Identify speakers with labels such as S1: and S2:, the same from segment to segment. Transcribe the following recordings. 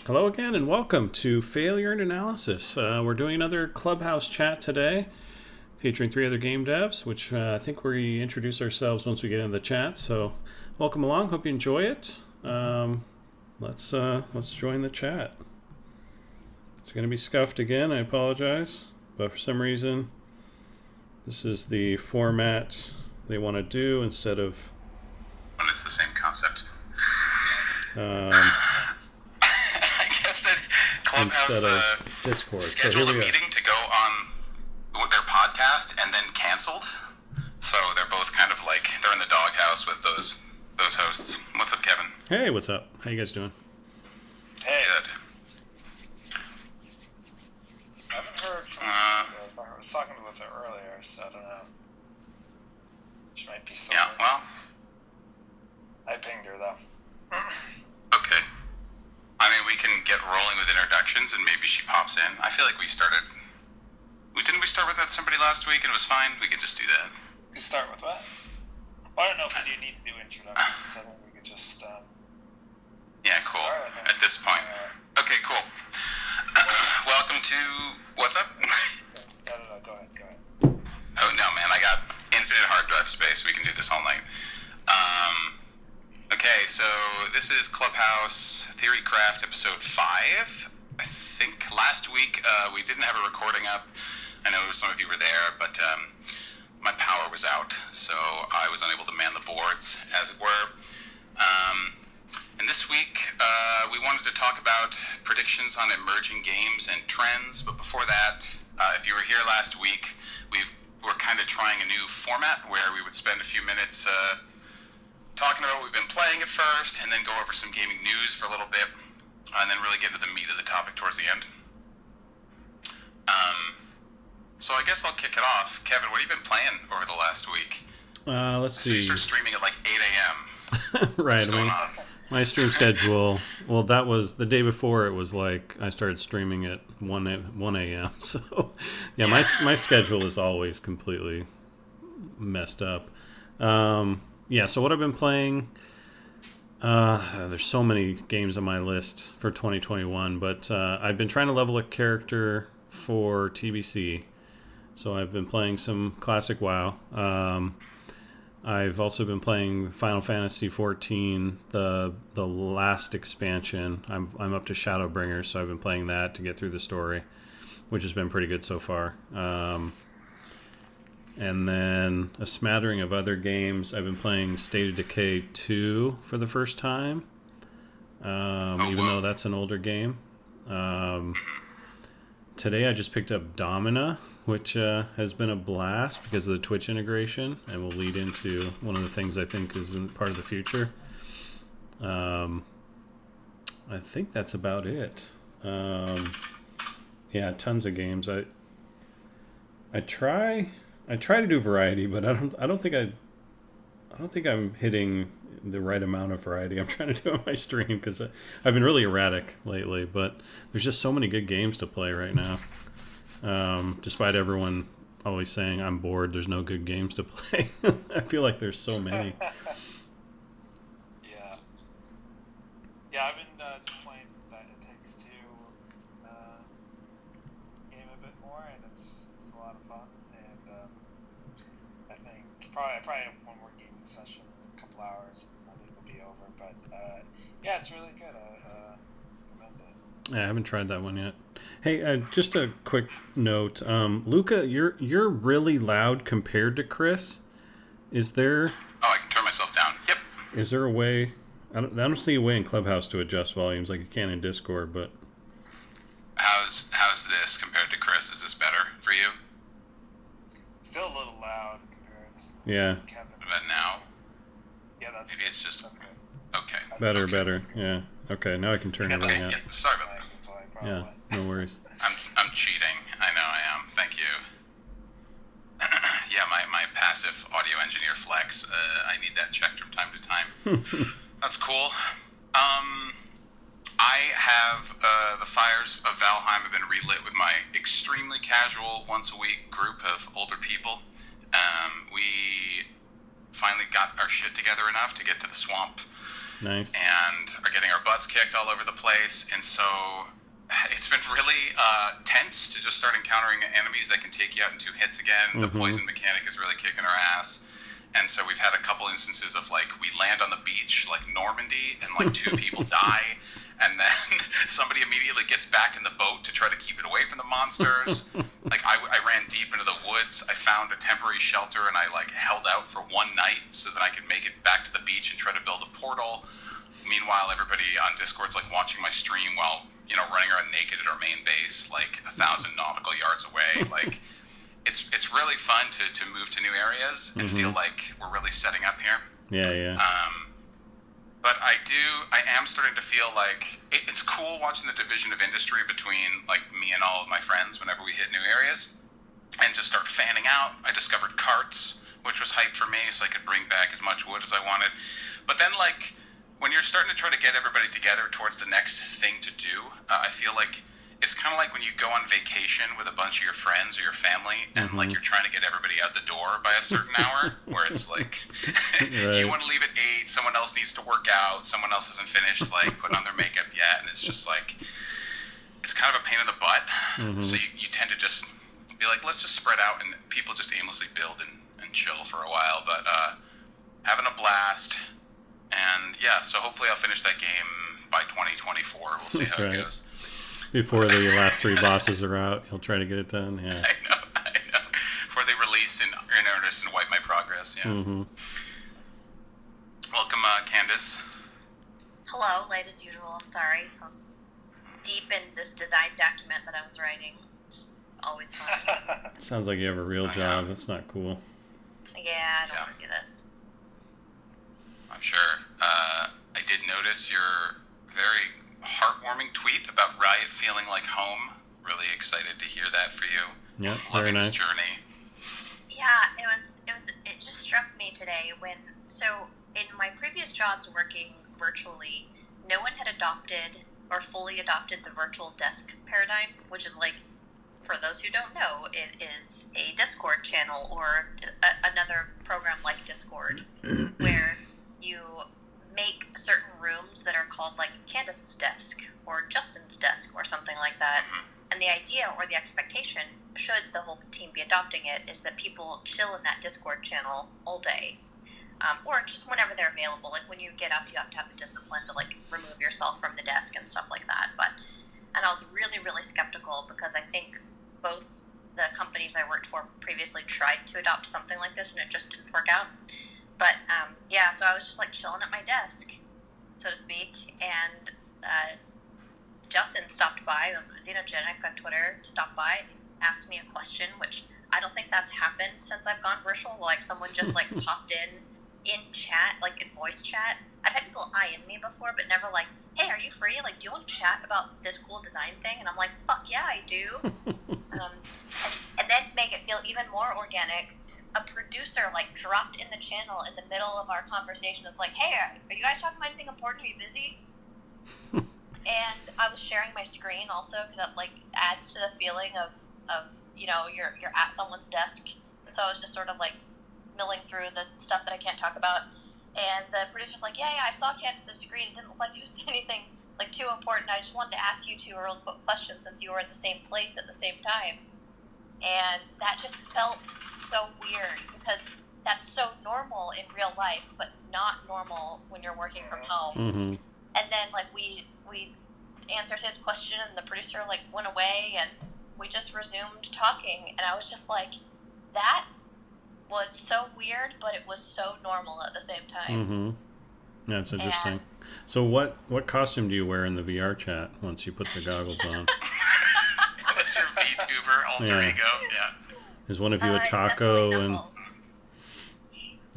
S1: Hello again, and welcome to Failure and Analysis. We're doing another Clubhouse chat today, featuring three other game devs, which I think we introduce ourselves once we get into the chat. So, welcome along. Hope you enjoy it. Let's join the chat. It's going to be scuffed again. I apologize, but for some reason, this is the format they want to do instead of.
S2: When it's the same concept. I guess that Clubhouse
S1: Discord.
S2: scheduled a meeting to go on their podcast and then canceled. So they're both kind of like they're in the doghouse with those hosts. What's up, Kevin?
S1: Hey, what's up? How you guys doing?
S2: Hey. Good.
S3: I haven't heard from you. I was talking with her earlier, so I don't know. She might be so.
S2: Yeah. Well.
S3: I pinged her though.
S2: Okay. I mean, we can get rolling with introductions, and maybe she pops in. I feel like we start with that somebody last week, and it was fine. We could just do that.
S3: You start with what? Well, I don't know if we do need to do introductions. I think we could just.
S2: Yeah, cool. At this point. Okay, cool. Welcome to what's up?
S3: No. Go ahead.
S2: Oh no, man! I got infinite hard drive space. We can do this all night. Okay, so this is Clubhouse Theorycraft episode 5. I think last week we didn't have a recording up. I know some of you were there, but my power was out, so I was unable to man the boards, as it were. And this week we wanted to talk about predictions on emerging games and trends, but before that, if you were here last week, we're kind of trying a new format where we would spend a few minutes talking about what we've been playing at first, and then go over some gaming news for a little bit, and then really get into the meat of the topic towards the end. So I guess I'll kick it off. Kevin, what have you been playing over the last week?
S1: Let's see.
S2: You start streaming at like 8 a.m.
S1: Right.
S2: What's going on?
S1: My stream schedule, well, that was the day before. It was like I started streaming at 1 a.m. So, yeah, my schedule is always completely messed up. Yeah, so what I've been playing, there's so many games on my list for 2021, but I've been trying to level a character for TBC. So I've been playing some classic WoW. I've also been playing Final Fantasy XIV, the last expansion. I'm up to Shadowbringers, so I've been playing that to get through the story, which has been pretty good so far. And then a smattering of other games. I've been playing State of Decay 2 for the first time, even though that's an older game. Today I just picked up Domina, which has been a blast because of the Twitch integration, and will lead into one of the things I think is part of the future. I think that's about it. Yeah, tons of games. I try to do variety, but I don't think I'm hitting the right amount of variety I'm trying to do on my stream, because I've been really erratic lately, but there's just so many good games to play right now. Despite everyone always saying I'm bored, there's no good games to play. I feel like there's so many.
S3: Yeah, I've been just playing that It Takes Two game a bit more, and it's a lot of fun. And I think probably have one more gaming session in a couple hours, and probably will be over. But yeah, it's really good. I recommend it.
S1: Yeah, I haven't tried that one yet. Hey, just a quick note. Luca, you're really loud compared to Chris. Is there?
S2: Oh, I can turn myself down. Yep.
S1: Is there a way? I don't see a way in Clubhouse to adjust volumes like you can in Discord, but.
S2: How's this compared to Chris? Is this better for you?
S3: Still a little loud compared to
S1: Yeah.
S3: Kevin.
S2: But now?
S3: Yeah, that's
S2: Maybe
S3: good.
S2: it's just
S3: That's good.
S2: okay.
S1: Better.
S3: That's good.
S1: Yeah. Okay, now I can turn everything up.
S2: Yeah, sorry about that.
S3: That's why, probably.
S1: Yeah, no worries.
S2: I'm cheating. I know I am. Thank you. Yeah, my passive audio engineer flex. I need that checked from time to time. That's cool. I have the fires of Valheim have been relit with my extremely casual once a week group of older people. We finally got our shit together enough to get to the swamp
S1: Nice.
S2: and are getting our butts kicked all over the place. And so it's been really tense to just start encountering enemies that can take you out in 2 hits again. The poison mechanic is really kicking our ass. And so we've had a couple instances of like we land on the beach like Normandy and like 2 people die, and then somebody immediately gets back in the boat to try to keep it away from the monsters. Like I ran deep into the woods. I found a temporary shelter and I like held out for 1 night so that I could make it back to the beach and try to build a portal. Meanwhile, everybody on Discord's like watching my stream while, you know, running around naked at our main base like 1,000 nautical yards away. Like it's really fun to move to new areas and feel like we're really setting up here.
S1: Yeah.
S2: But I am starting to feel like it's cool watching the division of industry between like me and all of my friends whenever we hit new areas and just start fanning out. I discovered carts, which was hype for me, so I could bring back as much wood as I wanted. But then like when you're starting to try to get everybody together towards the next thing to do, I feel like it's kind of like when you go on vacation with a bunch of your friends or your family and like you're trying to get everybody out the door by a certain hour, where it's like you want to leave at 8, someone else needs to work out, someone else hasn't finished like putting on their makeup yet, and it's just like it's kind of a pain in the butt. So you tend to just be like, let's just spread out, and people just aimlessly build and chill for a while, but having a blast. And yeah, so hopefully I'll finish that game by 2024. We'll see how it goes.
S1: Before the last 3 bosses are out, you'll try to get it done. Yeah.
S2: I know. Before they release in earnest and wipe my progress. Yeah. Welcome, Candace.
S4: Hello, late as usual. I'm sorry. I was deep in this design document that I was writing. It's always fun.
S1: Sounds like you have a real job. That's not cool.
S4: Yeah, I don't want to do this.
S2: I'm sure. I did notice your very heartwarming tweet about Riot feeling like home. Really excited to hear that for you.
S1: Yeah,
S2: Loving
S1: very nice.
S2: this journey.
S4: Yeah, it just struck me today so in my previous jobs working virtually, no one had adopted or fully adopted the virtual desk paradigm, which is like, for those who don't know, it is a Discord channel or another program like Discord where you make certain rooms that are called like Candace's desk or Justin's desk or something like that. And the idea or the expectation, should the whole team be adopting it, is that people chill in that Discord channel all day. Or just whenever they're available. Like when you get up, you have to have the discipline to like remove yourself from the desk and stuff like that. And I was really, really skeptical because I think both the companies I worked for previously tried to adopt something like this and it just didn't work out. But yeah, so I was just like chilling at my desk, so to speak, and Justin stopped by, Xenogenic on Twitter, stopped by and asked me a question, which I don't think that's happened since I've gone virtual. Like someone just like popped in chat, like in voice chat. I've had people IM me before, but never like, hey, are you free? Like, do you want to chat about this cool design thing? And I'm like, fuck yeah, I do. And then to make it feel even more organic, a producer like dropped in the channel in the middle of our conversation. It's like, hey, are you guys talking about anything important? Are you busy? And I was sharing my screen also because that like adds to the feeling of you know, you're at someone's desk. And so I was just sort of like milling through the stuff that I can't talk about. And the producer's like, yeah, I saw Candace's screen. It didn't look like it was anything like too important. I just wanted to ask you 2 real quick questions since you were in the same place at the same time. And that just felt so weird because that's so normal in real life, but not normal when you're working from home. And then like we answered his question and the producer like went away and we just resumed talking. And I was just like, that was so weird, but it was so normal at the same time.
S1: That's interesting. So what costume do you wear in the VR chat once you put the goggles on?
S2: What's your VTuber alter ego? Yeah.
S1: Is one of you a taco? And all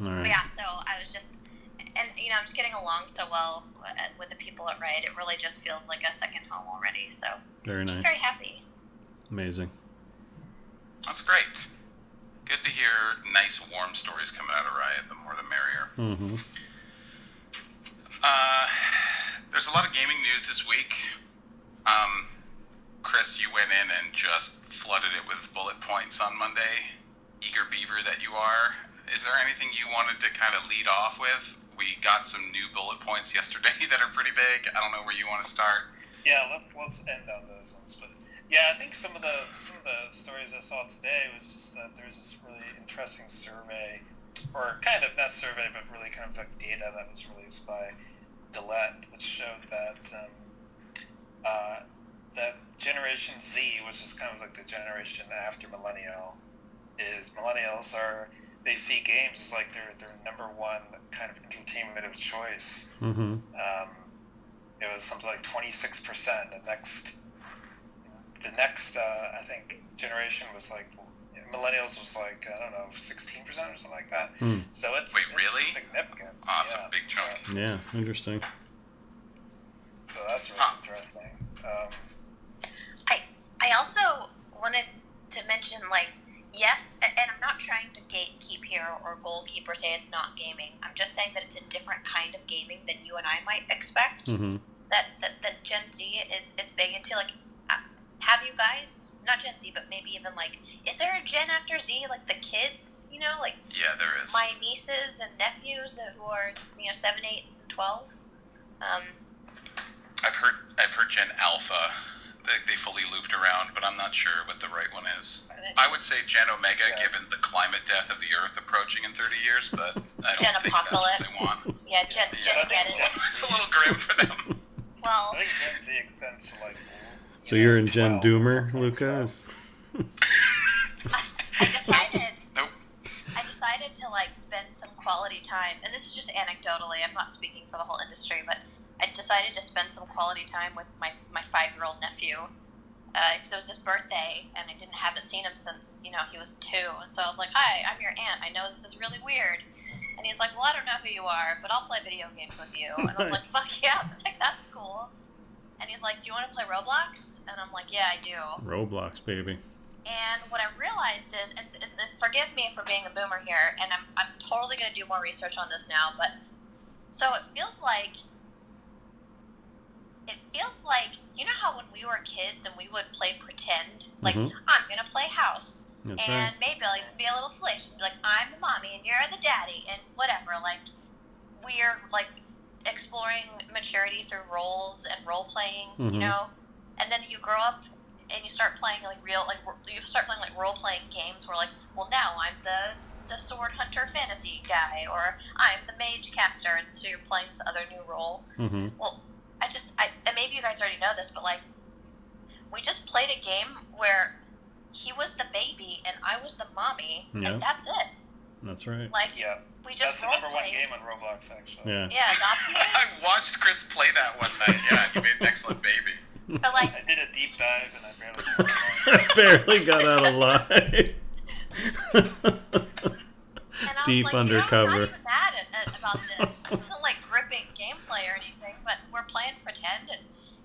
S1: right.
S4: Yeah, so I was just, and you know, I'm just getting along so well with the people at Riot. It really just feels like a second home already. So
S1: very nice.
S4: Just very happy.
S1: Amazing.
S2: That's great. Good to hear nice, warm stories coming out of Riot. The more the merrier. There's a lot of gaming news this week. Chris, you went in and just flooded it with bullet points on Monday. Eager beaver that you are. Is there anything you wanted to kind of lead off with we got some new bullet points yesterday that are pretty big. I don't know where you want to start.
S3: Yeah, let's end on those ones. But yeah, I think some of the stories I saw today was just that there's this really interesting survey, or kind of not survey, but really kind of like data that was released by Delet, which showed that that Generation Z, which is kind of like the generation after millennial, they see games as like their number one kind of entertainment of choice.
S1: Mm-hmm.
S3: It was something like 26%. The next I think generation was like millennials was like, I don't know, 16% or something like that. So it's
S2: really
S3: significant.
S2: Oh, that's a big chunk.
S1: Yeah, interesting.
S3: So that's really interesting.
S4: I also wanted to mention, like, yes, and I'm not trying to gatekeep here or goalkeep or say it's not gaming. I'm just saying that it's a different kind of gaming than you and I might expect.
S1: Mm-hmm.
S4: That Gen Z is big into. Like, have you guys, not Gen Z, but maybe even like, is there a Gen after Z, like the kids, you know, like,
S2: yeah, there is.
S4: My nieces and nephews who are 7, 8, and 12.
S2: I've heard Gen Alpha. They fully looped around, but I'm not sure what the right one is. I would say Gen Omega, given the climate death of the Earth approaching in 30 years, but I don't think that's what they want.
S4: Yeah, Gen
S2: It's a little grim for them.
S4: Well,
S3: I think Gen Z extends to like.
S1: So you're in Gen Doomer, Luca?
S4: I decided to like spend some quality time, and this is just anecdotally. I'm not speaking for the whole industry, but I decided to spend some quality time with my 5-year-old nephew because it was his birthday, and I haven't seen him since he was 2. And so I was like, "Hi, I'm your aunt. I know this is really weird." And he's like, "Well, I don't know who you are, but I'll play video games with you." And I was like, "Fuck yeah, like that's cool." And he's like, "Do you want to play Roblox?" And I'm like, "Yeah, I do."
S1: Roblox, baby.
S4: And what I realized is, and forgive me for being a boomer here, and I'm totally going to do more research on this now, but so it feels like, you know how when we were kids and we would play pretend, like, I'm going to play house.
S1: That's
S4: and
S1: right.
S4: maybe like be a little salacious, be like, I'm the mommy and you're the daddy, and whatever. Like, we're like exploring maturity through roles and role playing, you know. And then you grow up and you start playing like role playing games where like, well, now I'm the sword hunter fantasy guy, or I'm the mage caster, and so you're playing this other new role. Well, and maybe you guys already know this, but like, we just played a game where he was the baby and I was the mommy, and that's it. That's
S1: right.
S4: Like, we just
S3: that's the number one game on Roblox, actually.
S1: Yeah.
S4: Yeah,
S2: I watched Chris play that one night. Yeah, he made an excellent baby.
S4: But like,
S3: I did a deep dive and I barely got out alive.
S1: Barely got out alive.
S4: and I
S1: Deep
S4: was like,
S1: undercover.
S4: I'm not even mad about this. This isn't like gripping gameplay or anything, but we're playing pretend,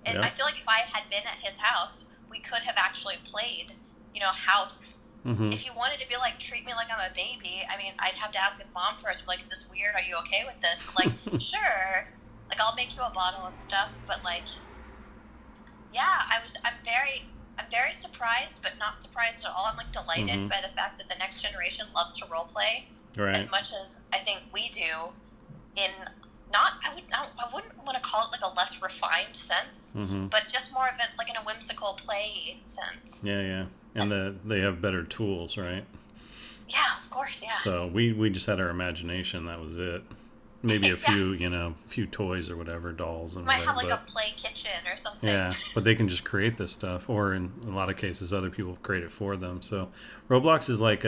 S4: and I feel like if I had been at his house, we could have actually played, house. If he wanted to be like, treat me like I'm a baby, I mean, I'd have to ask his mom first, like, is this weird? Are you okay with this? But like, sure, like, I'll make you a bottle and stuff, but like, yeah, I'm very surprised, but not surprised at all. I'm like delighted by the fact that the next generation loves to role play as much as I think we do. I wouldn't want to call it like a less refined sense, but just more of it like in a whimsical play sense.
S1: Yeah. And they have better tools, right?
S4: Yeah, of course, yeah.
S1: So we just had our imagination. That was it. Maybe a few, few toys or whatever, dolls and
S4: might
S1: whatever.
S4: Have like a play kitchen or something.
S1: Yeah, but they can just create this stuff, or in a lot of cases, other people create it for them. So Roblox is like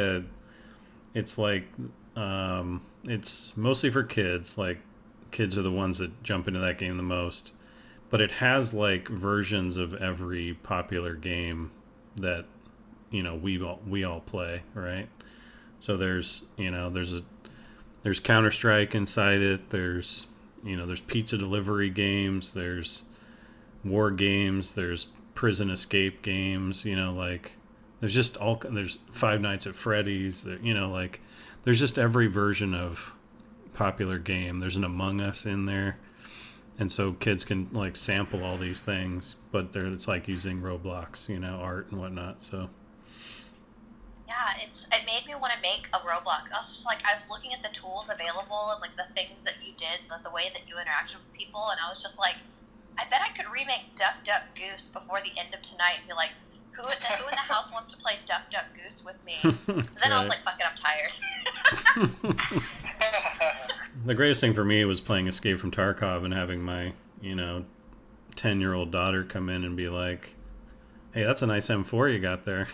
S1: it's mostly for kids. Like, kids are the ones that jump into that game the most. But it has like versions of every popular game that we all play, right? So there's there's Counter-Strike inside it. There's pizza delivery games. There's war games. There's prison escape games. There's just there's Five Nights at Freddy's. There's just every version of popular game. There's an Among Us in there, and so kids can like sample all these things. But it's like using Roblox, art and whatnot. So.
S4: Yeah, it made me want to make a Roblox. I was just like, I was looking at the tools available and like the things that you did, the way that you interacted with people, and I was just like, I bet I could remake Duck Duck Goose before the end of tonight and be like, who in the house wants to play Duck Duck Goose with me? Then I was like, fuck it, I'm tired.
S1: The greatest thing for me was playing Escape from Tarkov and having my 10-year-old daughter come in and be like, hey, that's a nice M4 you got there.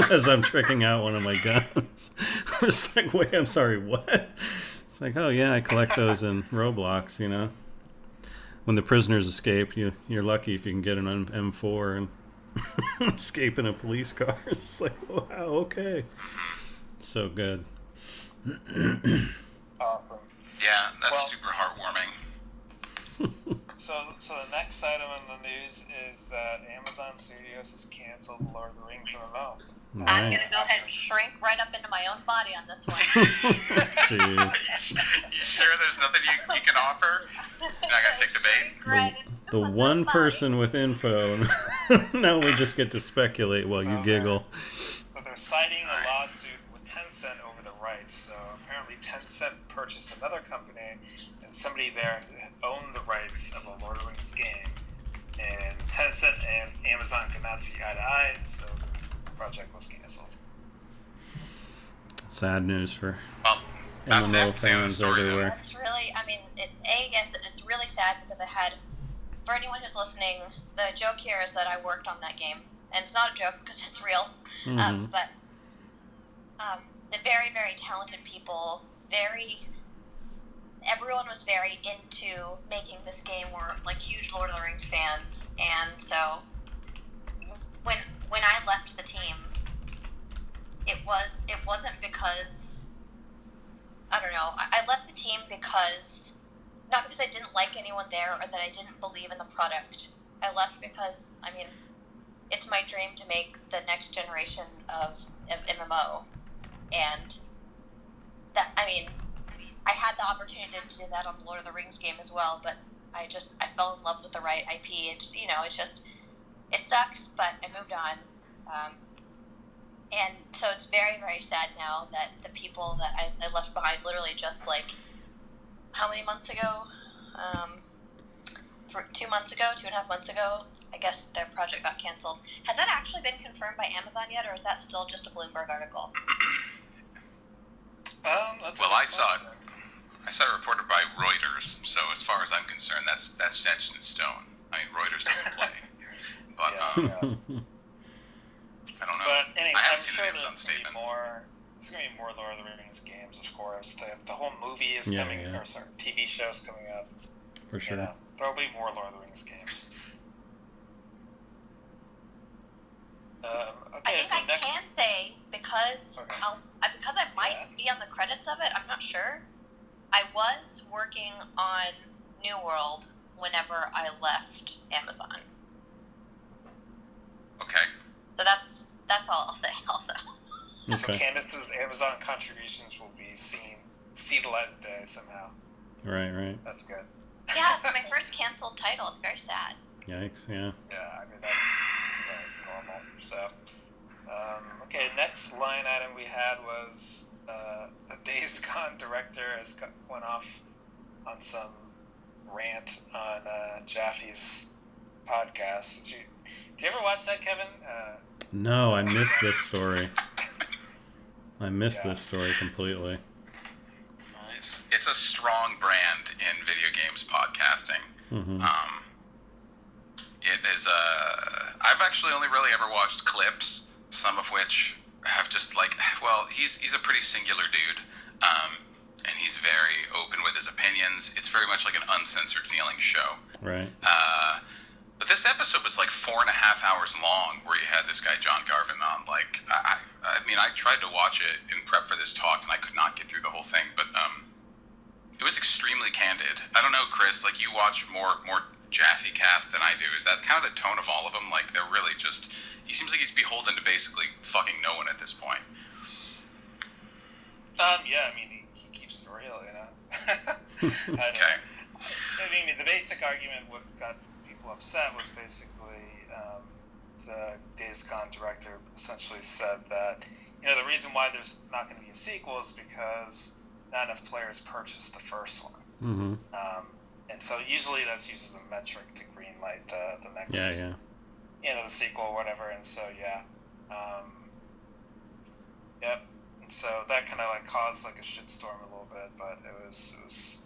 S1: As I'm tricking out one of my guns. I'm just like, wait, I'm sorry, what? It's like, oh yeah, I collect those in Roblox, When the prisoners escape, you're lucky if you can get an M4 and escape in a police car. It's like, wow, okay. So good.
S3: Awesome.
S2: Yeah, that's super heartwarming.
S3: So the next item in the news is that Amazon Studios has canceled Lord of the Rings MMO.
S1: Right.
S4: I'm gonna go ahead and shrink right up into my own body on this one.
S1: Jeez.
S2: You sure there's nothing you can offer? You're not gonna take the bait?
S1: The one person with info. Now we just get to speculate while you giggle.
S3: So they're citing a lawsuit with Tencent over the rights. So apparently Tencent purchased another company, and somebody there owned the rights of a Lord of the Rings game. And Tencent and Amazon could not see eye to eye, so the project was canceled.
S1: Sad news for
S2: that's the
S1: MMO fans everywhere.
S4: That's really, yes, it's really sad because for anyone who's listening, the joke here is that I worked on that game. And it's not a joke because it's real.
S1: Mm-hmm.
S4: But the very, very talented people, everyone was very into making this game. We're like huge Lord of the Rings fans. And so when I left the team, it wasn't because, I don't know, I left the team because, not because I didn't like anyone there or that I didn't believe in the product. I left because, it's my dream to make the next generation of MMO. And that, I had the opportunity to do that on the Lord of the Rings game as well, but I fell in love with the right IP. It sucks, but I moved on. And so it's very, very sad now that the people that I left behind literally just like, how many months ago? 2 months ago, 2.5 months ago, I guess their project got canceled. Has that actually been confirmed by Amazon yet, or is that still just a Bloomberg article?
S2: I saw it reported by Reuters. So as far as I'm concerned, that's etched in stone. Reuters doesn't play. But I don't know.
S3: But anyway,
S2: I haven't
S3: I'm
S2: seen
S3: sure
S2: the Amazon statement.
S3: There's going to be more Lord of the Rings games, of course. The whole movie is coming, or sorry, TV show's coming up.
S1: For sure.
S3: There'll be more Lord of the Rings games.
S4: I think I can say, because I might be on the credits of it, I'm not sure. I was working on New World whenever I left Amazon.
S2: Okay.
S4: So that's all I'll say also.
S1: Okay.
S3: So Candace's Amazon contributions will be see the light of day somehow.
S1: Right.
S3: That's good.
S4: Yeah, it's my first canceled title. It's very sad.
S1: Yikes, yeah.
S3: Yeah, that's normal. So, okay, next line item we had was a Days Gone director went off on some rant on Jaffe's podcast. Did you ever watch that, Kevin?
S1: No, I missed this story. I missed this story completely.
S2: It's a strong brand in video games podcasting.
S1: Mm-hmm.
S2: It is I've actually only really ever watched clips, some of which have just he's a pretty singular dude, and he's very open with his opinions. It's very much like an uncensored feeling show.
S1: Right.
S2: But this episode was like 4.5 hours long, where you had this guy John Garvin on. I tried to watch it in prep for this talk, and I could not get through the whole thing. But it was extremely candid. I don't know, Chris. You watch more Jaffe cast than I do. Is that kind of the tone of all of them? They're really just. He seems like he's beholden to basically fucking no one at this point.
S3: Yeah, he keeps it real,
S2: Okay.
S3: The basic argument what got people upset was basically the Days Gone director essentially said that, the reason why there's not going to be a sequel is because not enough players purchased the first one.
S1: Mm-hmm.
S3: And so usually that's used as a metric to greenlight the next, the sequel or whatever. And so, yep. And so that kind of like caused like a shitstorm a little bit, but it was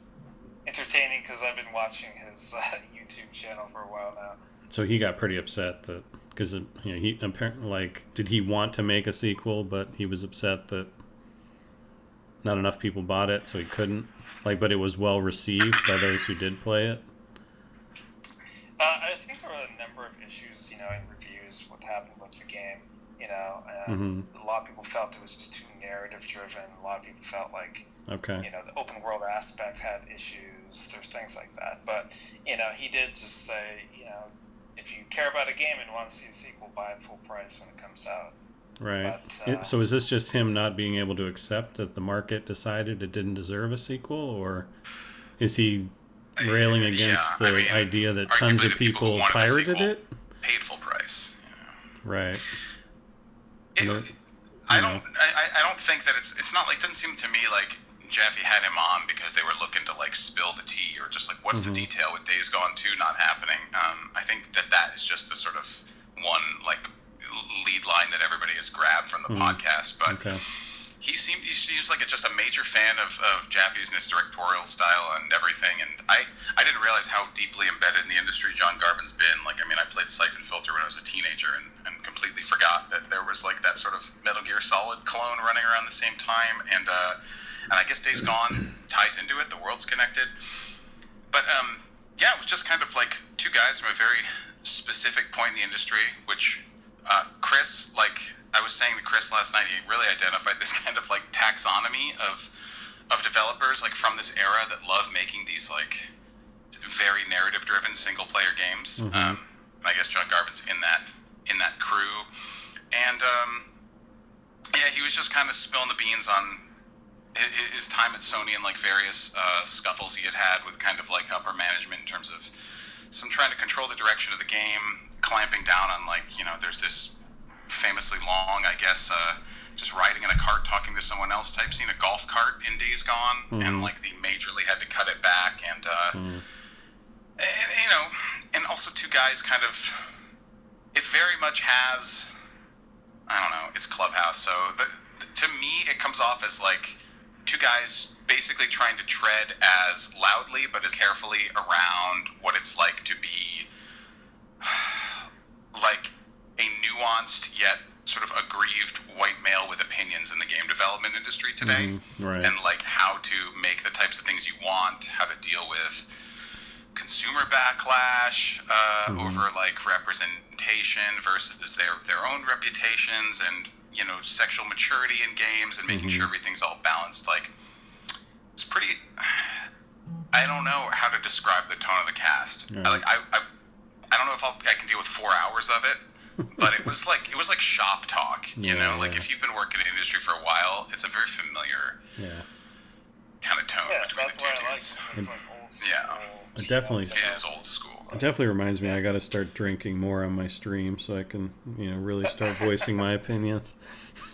S3: entertaining because I've been watching his YouTube channel for a while now.
S1: So he got pretty upset that, because he apparently, like, did he want to make a sequel, but he was upset that not enough people bought it, so he couldn't. Like, but it was well received by those who did play it.
S3: I think there were a number of issues, in reviews, what happened with the game, and a lot of people felt it was just too narrative driven. A lot of people felt like, the open world aspect had issues. There's things like that. But, he did just say, if you care about a game and want to see a sequel, buy it full price when it comes out.
S1: Right.
S3: But,
S1: so is this just him not being able to accept that the market decided it didn't deserve a sequel, or is he railing against the idea that tons of people pirated it?
S2: Paid full price.
S1: Right.
S2: I don't think that it's not like, it doesn't seem to me like Jeffy had him on because they were looking to like spill the tea or just like what's the detail with Days Gone 2 not happening. I think that is just the sort of one like lead line that everybody has grabbed from the podcast, but he seems like just a major fan of Jaffe's and his directorial style and everything. And I didn't realize how deeply embedded in the industry John Garvin's been. Like, I played Siphon Filter when I was a teenager and completely forgot that there was like that sort of Metal Gear Solid clone running around the same time. And I guess Days Gone ties into it. The world's connected. But it was just kind of like two guys from a very specific point in the industry, which Chris, like I was saying to Chris last night, he really identified this kind of like taxonomy of developers like from this era that love making these like very narrative driven single player games. And I guess John Garvin's in that crew. And he was just kind of spilling the beans on his time at Sony and like various scuffles he had with kind of like upper management in terms of some trying to control the direction of the game, clamping down on like, there's this famously long, I guess, just riding in a cart talking to someone else type scene, a golf cart in Days Gone, and like they majorly had to cut it back, and and also two guys kind of, it very much has, I don't know, it's Clubhouse, so to me it comes off as like two guys basically trying to tread as loudly but as carefully around what it's like to be like a nuanced yet sort of aggrieved white male with opinions in the game development industry today.
S1: Right.
S2: And like how to make the types of things you want, how to deal with consumer backlash over like representation versus their own reputations, and sexual maturity in games, and making sure everything's all balanced. Like, it's pretty, I don't know how to describe the tone of the cast.
S1: Right.
S2: I don't know if I can deal with 4 hours of it, but it was like shop talk, like if you've been working in the industry for a while, it's a very familiar kind of tone between the two dudes.
S3: It's like old school.
S1: It definitely
S2: It is old school.
S1: It definitely reminds me I got to start drinking more on my stream so I can, really start voicing my opinions.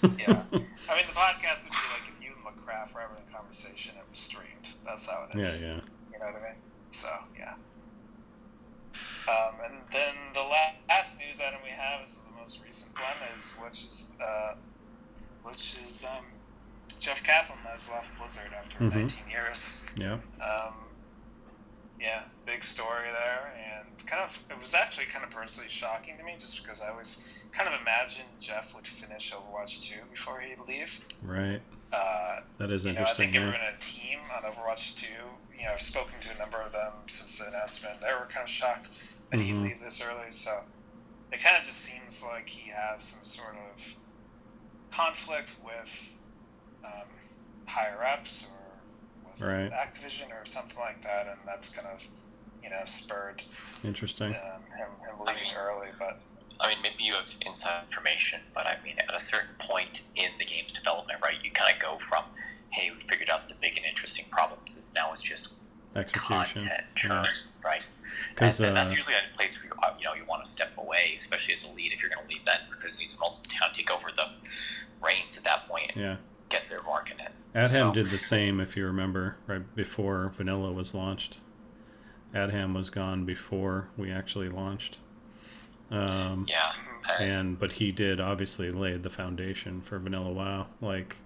S3: The podcast would be like if you and McCraft were having a conversation, it was streamed. That's how it is.
S1: Yeah.
S3: You know what I mean? So, yeah. And then the last news item we have is the most recent one, which is Jeff Kaplan has left Blizzard after 19 years.
S1: Yeah.
S3: Big story there, and it was actually kind of personally shocking to me, just because I always kind of imagined Jeff would finish Overwatch 2 before he'd leave.
S1: Right. That is interesting.
S3: I think they were in a team on Overwatch 2. I've spoken to a number of them since the announcement. They were kind of shocked that he'd leave this early, so it kind of just seems like he has some sort of conflict with higher ups or with Activision or something like that, and that's kind of spurred
S1: interesting
S3: him leaving early. But
S5: maybe you have inside information, but at a certain point in the game's development, right, you kind of go from, hey, we figured out the big and interesting problems, now it's just
S1: execution.
S5: content churn, right?
S1: Because
S5: And that's usually a place where you want to step away, especially as a lead if you're going to lead then, because you need someone else to kind of take over the reins at that point and get their mark in it.
S1: Adham did the same, if you remember, right before Vanilla was launched. Adham was gone before we actually launched. But he did obviously laid the foundation for Vanilla WoW, like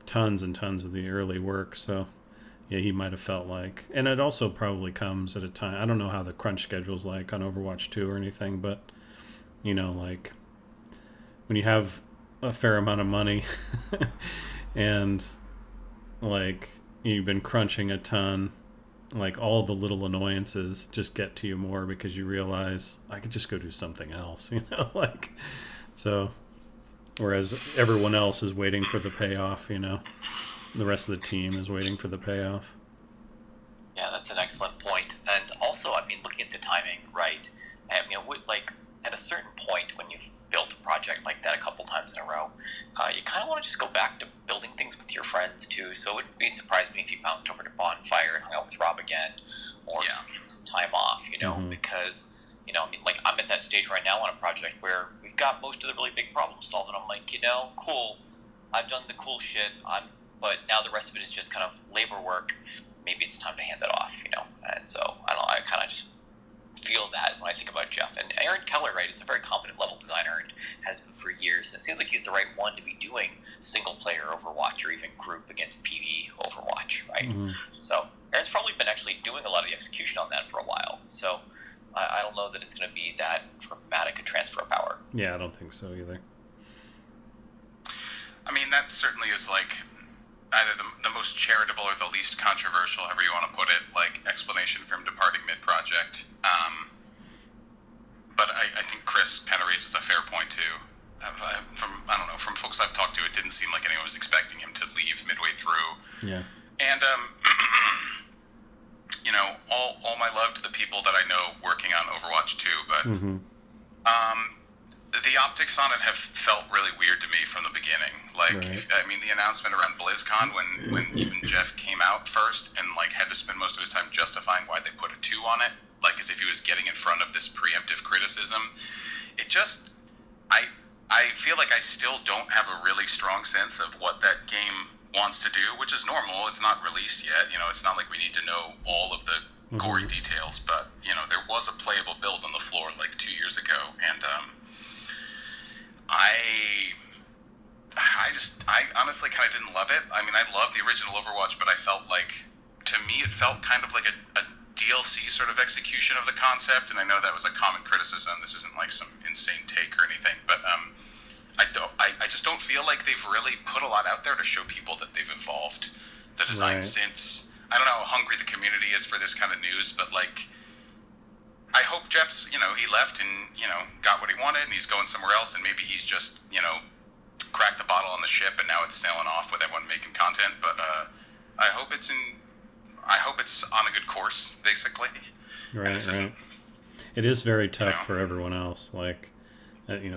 S1: tons and tons of the early work. So yeah, he might have felt like, and it also probably comes at a time. I don't know how the crunch schedule's like on Overwatch 2 or anything, but like when you have a fair amount of money and like you've been crunching a ton, like all the little annoyances just get to you more because you realize I could just go do something else, like so. Whereas everyone else is waiting for the payoff, the rest of the team is waiting for the payoff.
S5: Yeah, that's an excellent point. And also, I mean, looking at the timing, right? I mean, like at a certain point when you've built a project like that a couple times in a row, you kind of want to just go back to building things with your friends too. So it wouldn't be surprised me if you bounced over to Bonfire and hung out with Rob again, or just took some time off, because, I mean, like I'm at that stage right now on a project where we've got most of the really big problems solved, and I'm like, cool, I've done the cool shit, but now the rest of it is just kind of labor work. Maybe it's time to hand that off, And so, I don't know, I kind of just feel that when I think about Jeff. And Aaron Keller, right, is a very competent level designer and has been for years. And it seems like he's the right one to be doing single-player Overwatch or even group against PvE Overwatch, right? Mm-hmm. So Aaron's probably been actually doing a lot of the execution on that for a while. So I don't know that it's going to be that dramatic a transfer of power.
S1: Yeah, I don't think so either.
S2: I mean, that certainly is like either the most charitable or the least controversial, however you want to put it, like explanation for him departing mid-project. But I think Chris kind of raises a fair point too. From folks I've talked to, it didn't seem like anyone was expecting him to leave midway through.
S1: Yeah.
S2: And all my love to the people that I know working on Overwatch 2, but the optics on it have felt really weird to me from the beginning. Like, right. I mean, the announcement around BlizzCon when even Jeff came out first and like had to spend most of his time justifying why they put a 2 on it, like as if he was getting in front of this preemptive criticism. It just, I feel like I still don't have a really strong sense of what that game wants to do, which is normal. It's not released yet. It's not like we need to know all of the gory details, but there was a playable build on the floor like 2 years ago, and I honestly kind of didn't love it. I mean, I love the original Overwatch, but I felt like, to me, it felt kind of like a DLC sort of execution of the concept, and I know that was a common criticism. This isn't like some insane take or anything, but I just don't feel like they've really put a lot out there to show people that they've evolved the design since. I don't know how hungry the community is for this kind of news, but like, I hope Jeff's, he left and, got what he wanted and he's going somewhere else, and maybe he's just, cracked the bottle on the ship and now it's sailing off with everyone making content. But I hope it's on a good course, basically.
S1: Right. It is very tough for everyone else. Like,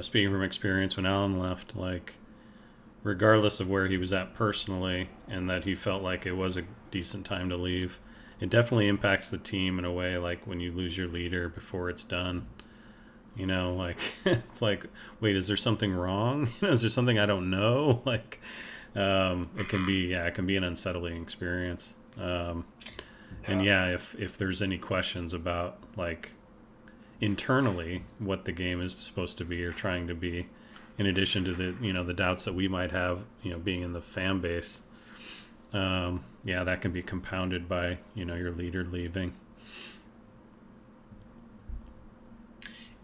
S1: speaking from experience, when Alan left, like, regardless of where he was at personally and that he felt like it was a decent time to leave, it definitely impacts the team in a way, like when you lose your leader before it's done. Like, it's like, wait, is there something wrong? Is there something I don't know? Like, it can be an unsettling experience. And if there's any questions about, like, internally what the game is supposed to be or trying to be, in addition to the doubts that we might have, being in the fan base, that can be compounded by, your leader leaving.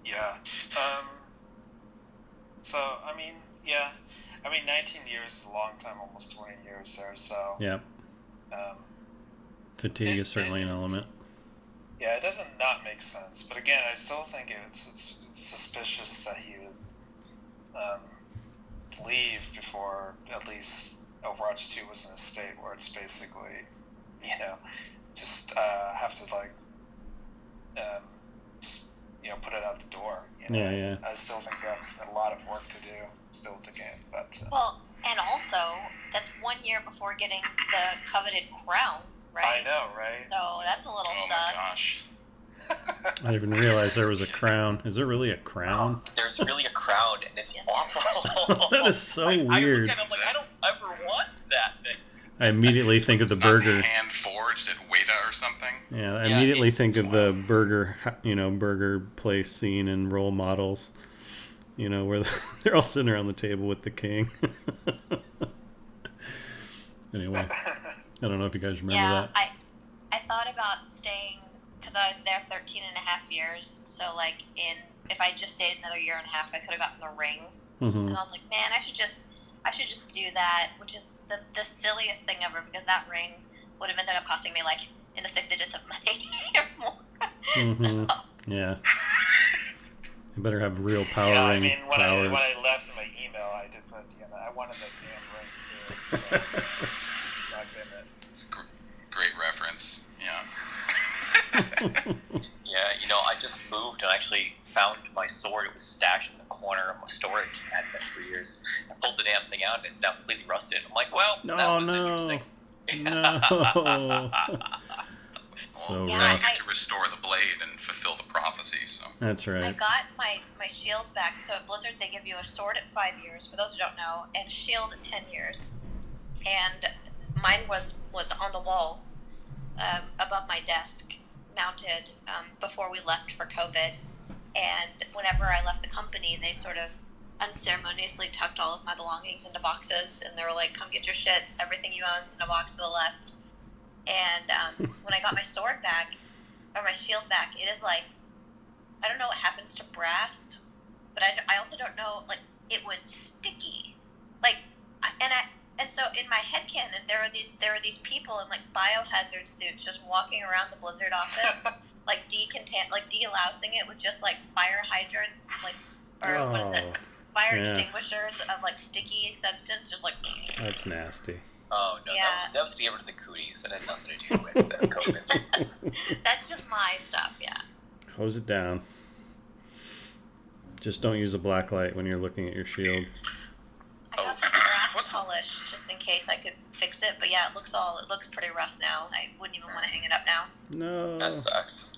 S3: Yeah. So, I mean, 19 years is a long time, almost 20 years there, so...
S1: Yeah. Fatigue is certainly an element.
S3: Yeah, it doesn't not make sense, but again, I still think it's suspicious that he would leave before at least Overwatch 2 was in a state where it's basically, just have to, like, put it out the door.
S1: Yeah.
S3: I still think that's a lot of work to do still to game. But
S4: well, and also that's 1 year before getting the coveted crown. right?
S3: I know, right?
S4: So that's a little
S2: Oh
S4: sus.
S2: my gosh.
S1: I didn't even realize there was a crown. Is there really a crown?
S5: There's really a crown, and it's
S4: Yes.
S5: awful.
S1: That is so
S5: I
S1: weird.
S5: look at it, I'm like, I don't ever want that thing.
S1: I immediately think of the
S2: It's not
S1: burger.
S2: hand forged at Weta or something.
S1: Yeah, I
S5: Yeah,
S1: immediately
S5: it's
S1: think of the burger, burger place scene in Role Models. Where they're all sitting around the table with the king. Anyway, I don't know if you guys remember that.
S4: I thought about staying, because I was there 13 and a half years, so like if I just stayed another year and a half, I could have gotten the ring.
S1: Mm-hmm.
S4: And I was like, man, I should just do that, which is the silliest thing ever, because that ring would have ended up costing me like in the 6 digits of money or more.
S1: Mm-hmm.
S4: So,
S1: Yeah. You better have real power
S3: Yeah, I
S1: ring
S3: mean, when
S1: powers.
S3: I left in my email, I did put I wanted that damn ring too. So, back then,
S2: It's a great reference. Yeah.
S5: Yeah, I just moved and actually found my sword. It was stashed in the corner of my storage cabinet for years. I pulled the damn thing out, and it's now completely rusted. I'm like, well, that was interesting.
S1: No. So
S4: Yeah,
S2: Now you
S1: rough.
S2: get to restore the blade and fulfill the prophecy. So
S1: That's
S4: I
S1: right.
S4: got my shield back. So at Blizzard, they give you a sword at 5 years, for those who don't know, and a shield at 10 years. And mine was on the wall above my desk, mounted before we left for COVID. And whenever I left the company, they sort of unceremoniously tucked all of my belongings into boxes, and they were like, come get your shit, everything you own's in a box to the left. And when I got my sword back, or my shield back, it is like, I don't know what happens to brass, but I also don't know, like, it was sticky. Like, and so in my headcanon, there are these people in, like, biohazard suits just walking around the Blizzard office, like, delousing it with just, like, fire hydrant, like, or what is it? Fire extinguishers of, like, sticky substance, just like...
S1: That's nasty.
S5: Oh, no,
S4: Yeah.
S5: that was to get rid of the cooties. That had nothing to do with COVID.
S4: That's just my stuff, yeah.
S1: Hose it down. Just don't use a black light when you're looking at your shield.
S4: I got some brass polish just in case I could fix it, but yeah, it looks pretty rough now. I wouldn't even want to hang it up now.
S1: No.
S5: That sucks.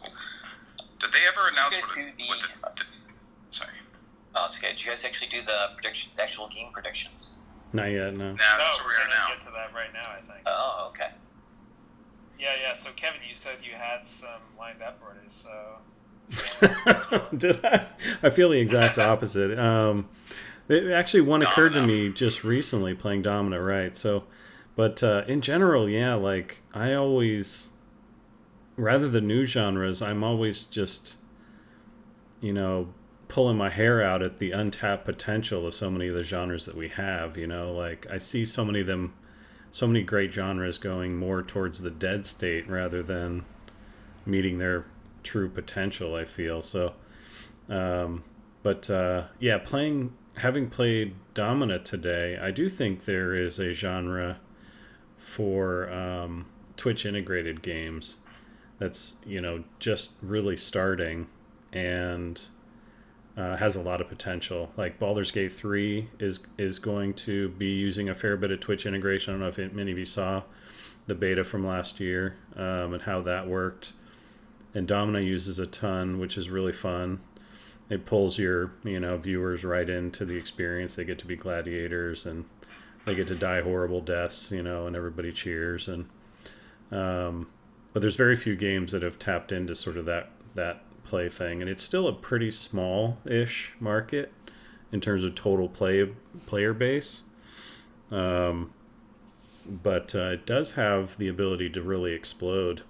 S2: did they ever announce
S5: Did you guys
S2: what the sorry?
S5: Oh, it's okay. Did you guys actually do the actual game predictions?
S1: Not yet, no.
S2: No, that's
S3: no,
S2: where we are
S3: we're gonna
S2: now.
S3: get to that right now, I think.
S5: Oh, okay.
S3: Yeah. So Kevin, you said you had some lined up already, so.
S1: Did I? I feel the exact opposite. Actually, one occurred to me just recently playing Domino, right? So, but in general, yeah, like I always, rather than new genres, I'm always just, pulling my hair out at the untapped potential of so many of the genres that we have. Like I see so many of them, so many great genres going more towards the dead state rather than meeting their true potential, I feel. So having played Domina today, I do think there is a genre for Twitch integrated games that's just really starting and has a lot of potential. Like Baldur's Gate 3 is going to be using a fair bit of Twitch integration. I don't know if many of you saw the beta from last year and how that worked. And Domino uses a ton, which is really fun. It pulls your, viewers right into the experience. They get to be gladiators and they get to die horrible deaths, and everybody cheers. And but there's very few games that have tapped into sort of that play thing, and it's still a pretty small-ish market in terms of total player base. But it does have the ability to really explode,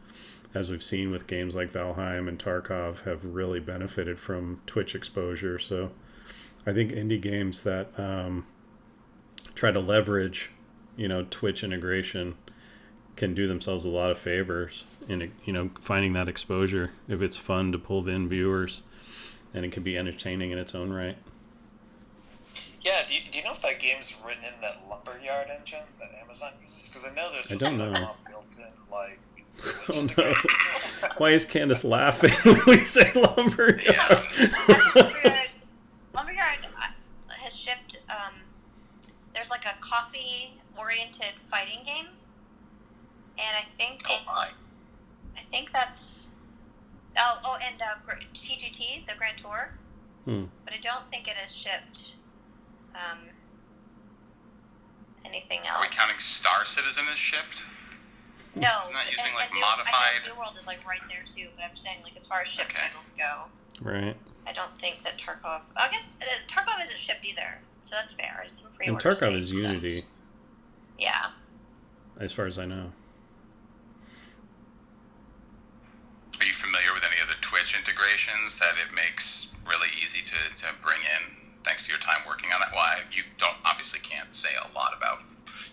S1: as we've seen with games like Valheim and Tarkov have really benefited from Twitch exposure. So I think indie games that try to leverage, Twitch integration can do themselves a lot of favors in, finding that exposure if it's fun to pull in viewers and it can be entertaining in its own right.
S3: Yeah, do you know if that game's written in that Lumberyard engine that Amazon uses? Because I know there's
S1: I don't know.
S3: built-in, like...
S1: Oh no. Why is Candace laughing when we say lumber?
S2: Yeah.
S4: Lumberyard has shipped. There's like a coffee-oriented fighting game, and I think
S5: Oh my.
S4: that's and TGT, the Grand Tour, but I don't think it has shipped anything else.
S2: Are we counting Star Citizen as shipped?
S4: No,
S2: isn't that using
S4: and
S2: modified?
S4: New World is like right there too, but I'm saying like as far as shipped titles go,
S1: Right.
S4: I don't think that Tarkov. I guess Tarkov isn't shipped either, so that's fair. It's some pre-order.
S1: And Tarkov
S4: stage,
S1: is Unity.
S4: So. Yeah.
S1: As far as I know.
S2: Are you familiar with any of the Twitch integrations that it makes really easy to bring in, thanks to your time working on it? Well, you obviously can't say a lot about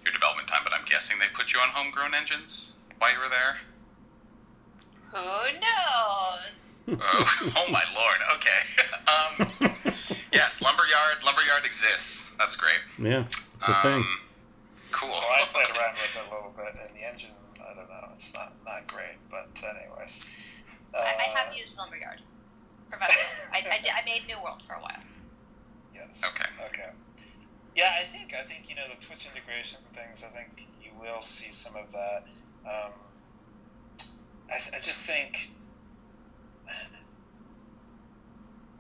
S2: your development time, but I'm guessing they put you on homegrown engines while you were there?
S4: Who knows?
S2: Oh my lord, okay. Yes, Lumberyard exists. That's great.
S1: Yeah, it's a thing.
S2: Cool.
S3: Well, I played around with it a little bit, and the engine, I don't know, it's not great, but anyways.
S4: I have used Lumberyard professionally. I made New World for a while.
S3: Yes.
S2: Okay.
S3: Yeah, I think the Twitch integration things. I think you will see some of that. I just think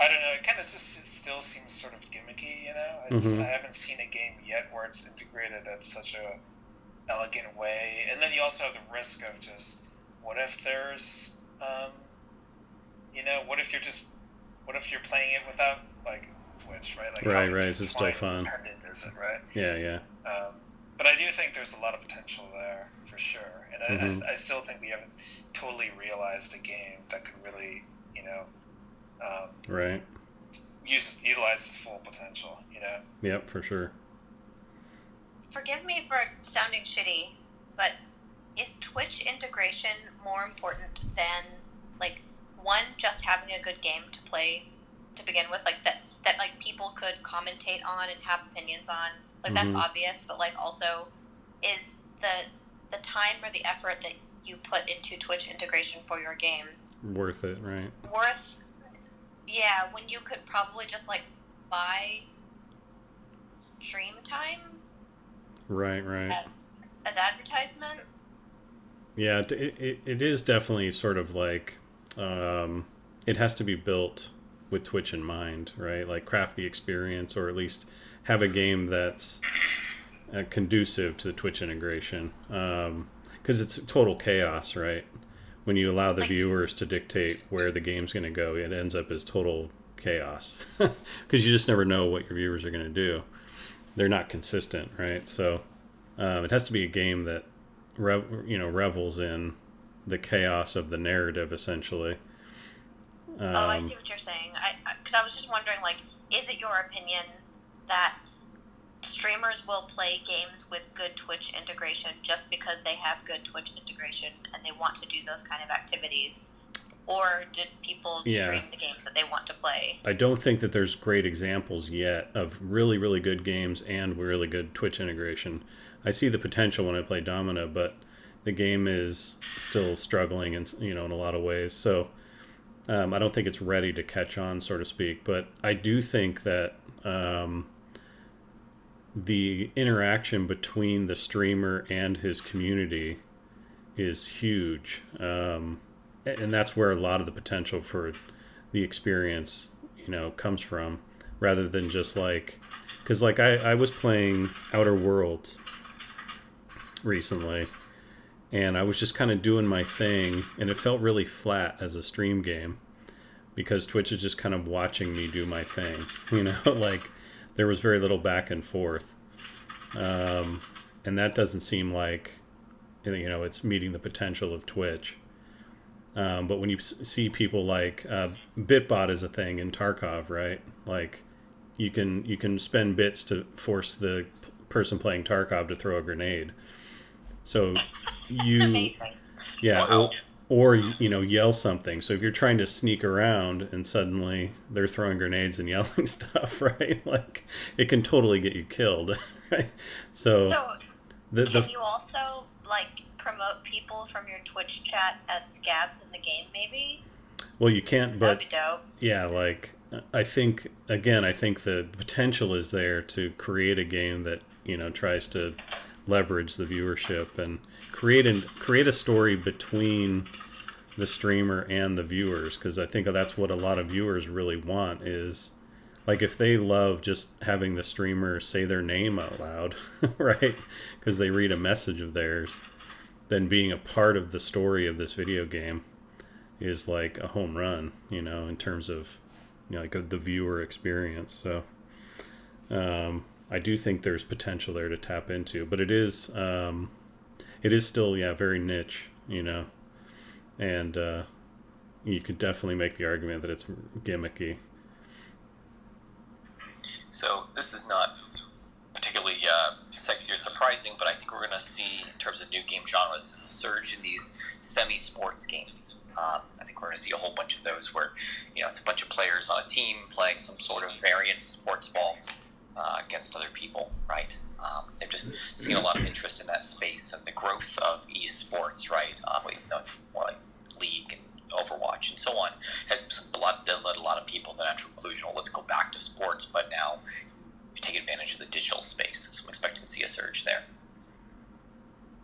S3: I don't know. It kind of just still seems sort of gimmicky. I haven't seen a game yet where it's integrated at such a elegant way. And then you also have the risk of just what if there's what if you're playing it without like Twitch, right? Like
S1: right. Is it still fun?
S3: Is it right?
S1: Yeah.
S3: But I do think there's a lot of potential there for sure, and I still think we haven't totally realized a game that could really,
S1: right.
S3: Utilize its full potential.
S1: Yep, for sure.
S4: Forgive me for sounding shitty, but is Twitch integration more important than like one, just having a good game to play to begin with, like that like people could commentate on and have opinions on, like that's obvious, but like also is the time or the effort that you put into Twitch integration for your game
S1: worth it, right?
S4: Yeah, when you could probably just like buy stream time,
S1: right
S4: as advertisement.
S1: Yeah, it is definitely sort of like it has to be built with Twitch in mind, right? Like craft the experience, or at least have a game that's conducive to the Twitch integration, because it's total chaos, right? When you allow the viewers to dictate where the game's going to go, it ends up as total chaos because you just never know what your viewers are going to do. They're not consistent, right? So it has to be a game that revels in the chaos of the narrative, essentially.
S4: I see what you're saying. Because I was just wondering, like, is it your opinion that streamers will play games with good Twitch integration just because they have good Twitch integration and they want to do those kind of activities? Or did people stream the games that they want to play?
S1: I don't think that there's great examples yet of really, really good games and really good Twitch integration. I see the potential when I play Domino, but the game is still struggling in a lot of ways. So I don't think it's ready to catch on, so to speak. But I do think that the interaction between the streamer and his community is huge. And that's where a lot of the potential for the experience, comes from, rather than just like, because like I was playing Outer Worlds recently, and I was just kind of doing my thing, and it felt really flat as a stream game because Twitch is just kind of watching me do my thing, like there was very little back and forth, and that doesn't seem like it's meeting the potential of Twitch. But when you see people like Bitbot is a thing in Tarkov, right? Like you can spend bits to force the person playing Tarkov to throw a grenade. So
S4: Wow.
S1: or yell something. So if you're trying to sneak around and suddenly they're throwing grenades and yelling stuff, right? Like it can totally get you killed, right? So
S4: can you also like promote people from your Twitch chat as scabs in the game, maybe?
S1: Well, you can't, but
S4: that'd be dope.
S1: Yeah, like I think the potential is there to create a game that tries to leverage the viewership and create a story between the streamer and the viewers, because I think that's what a lot of viewers really want is, like, if they love just having the streamer say their name out loud, right, because they read a message of theirs, then being a part of the story of this video game is like a home run, in terms of, like the viewer experience. So I do think there's potential there to tap into, but it is still, very niche, and you could definitely make the argument that it's gimmicky.
S5: So this is not particularly sexy or surprising, but I think we're going to see, in terms of new game genres, a surge in these semi-sports games. I think we're going to see a whole bunch of those where, it's a bunch of players on a team playing some sort of variant sports ball against other people, right? They've just seen a lot of interest in that space and the growth of esports, right? Even though it's more like League and Overwatch and so on, has led a lot of people to the natural conclusion, well, let's go back to sports, but now you take advantage of the digital space. So I'm expecting to see a surge there.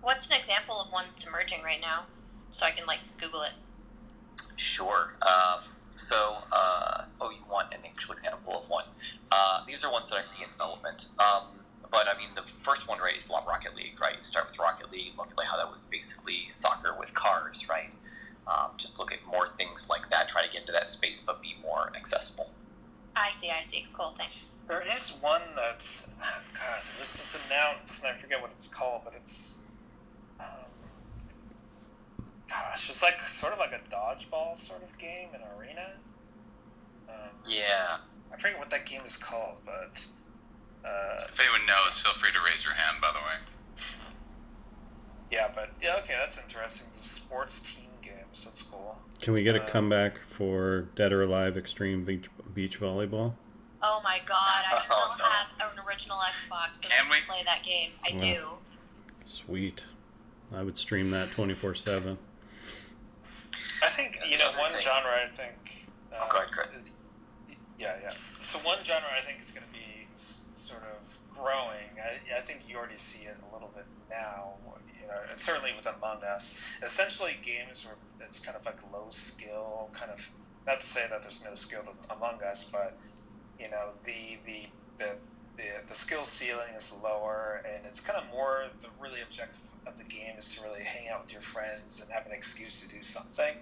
S4: What's an example of one that's emerging right now? So I can, Google it.
S5: Sure. You want an actual example of one. These are ones that I see in development. But I mean, the first one, right, is Rocket League, right? You start with Rocket League, look at how that was basically soccer with cars, right? Just look at more things like that, try to get into that space, but be more accessible.
S4: I see. Cool, thanks.
S3: There is one that's, it's announced, and I forget what it's called, but it's, it's like sort of like a dodgeball sort of game, an arena.
S5: Yeah.
S3: I forget what that game is called, but...
S2: if anyone knows, feel free to raise your hand, by the way.
S3: Okay, that's interesting. It's a sports team games, that's cool.
S1: Can we get a comeback for Dead or Alive Extreme Beach Volleyball?
S4: Oh my god, I still have an original Xbox, so
S2: Can we
S4: play that game. I do.
S1: Sweet. I would stream that 24/7.
S3: I think, one genre I think...
S5: go ahead, Chris.
S3: So one genre I think is going to be sort of growing. I think you already see it a little bit now, and certainly with Among Us. Essentially games where it's kind of like low skill, kind of, not to say that there's no skill to Among Us, but, the skill ceiling is lower, and it's kind of more, the really objective of the game is to really hang out with your friends and have an excuse to do something.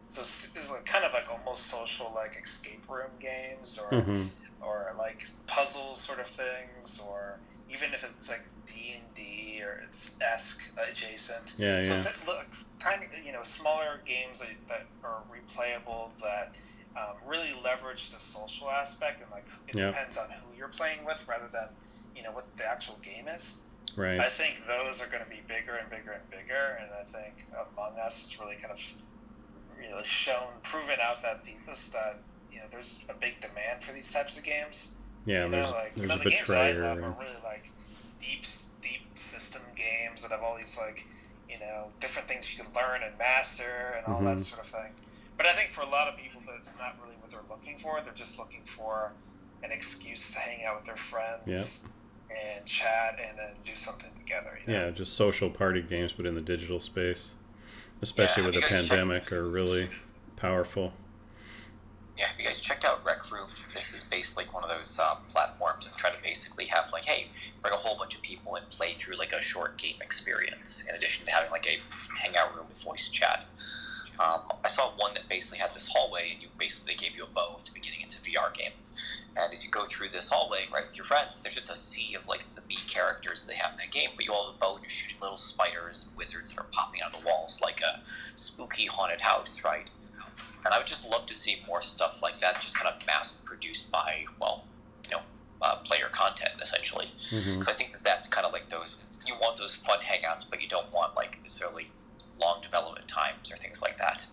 S3: So it's kind of like almost social, like escape room games, or like puzzle sort of things, or even if it's like D&D or it's adjacent. So kind of, smaller games that are replayable, that really leverage the social aspect, and it depends on who you're playing with rather than what the actual game is.
S1: Right.
S3: I think those are going to be bigger and bigger and bigger, and I think Among Us is really kind of proven out that thesis that there's a big demand for these types of games.
S1: Yeah, there's
S3: the
S1: a
S3: games that I
S1: Betrayer.
S3: love are really deep system games that have all these different things you can learn and master and all that sort of thing. But I think for a lot of people, that's not really what they're looking for. They're just looking for an excuse to hang out with their friends and chat and then do something together.
S1: Yeah, just social party games, but in the digital space, especially with the pandemic, are really powerful.
S5: Yeah, have you guys checked out Rec Room? This is basically one of those platforms that's trying to basically have hey, bring a whole bunch of people and play through a short game experience, in addition to having a hangout room with voice chat. I saw one that basically had this hallway, and they gave you a bow at the beginning. It's a VR game, and as you go through this hallway, right, with your friends, there's just a sea of the B characters they have in that game. But you all have a bow, and you're shooting little spiders and wizards that are popping out of the walls like a spooky haunted house, right? And I would just love to see more stuff like that, just kind of mass-produced by, player content, essentially. Because I think that's kind of those, you want those fun hangouts, but you don't want, necessarily long development times or things like that.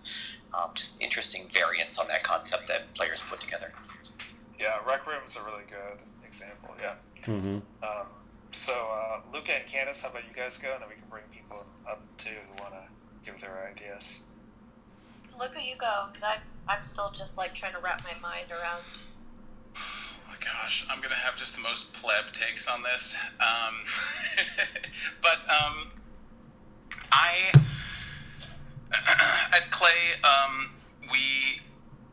S5: Just interesting variants on that concept that players put together.
S3: Yeah, Rec Room's a really good example, yeah. So, Luca and Candace, how about you guys go, and then we can bring people up, too, who want to give their ideas.
S4: Luca, you go, because I'm still just trying to wrap my mind around.
S2: Okay. gosh, I'm gonna have just the most pleb takes on this. But I at Clay, we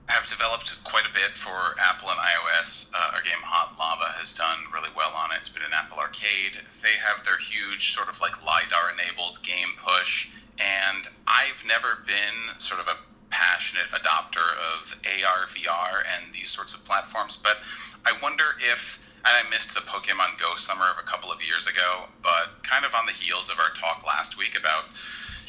S2: have developed quite a bit for Apple and iOS. Our game Hot Lava has done really well on it. It's been in Apple Arcade. They have their huge sort of like LiDAR-enabled game push, and I've never been sort of a passionate adopter of AR, VR, and these sorts of platforms, but I wonder if, and I missed the Pokemon Go summer of a couple of years ago, but kind of on the heels of our talk last week about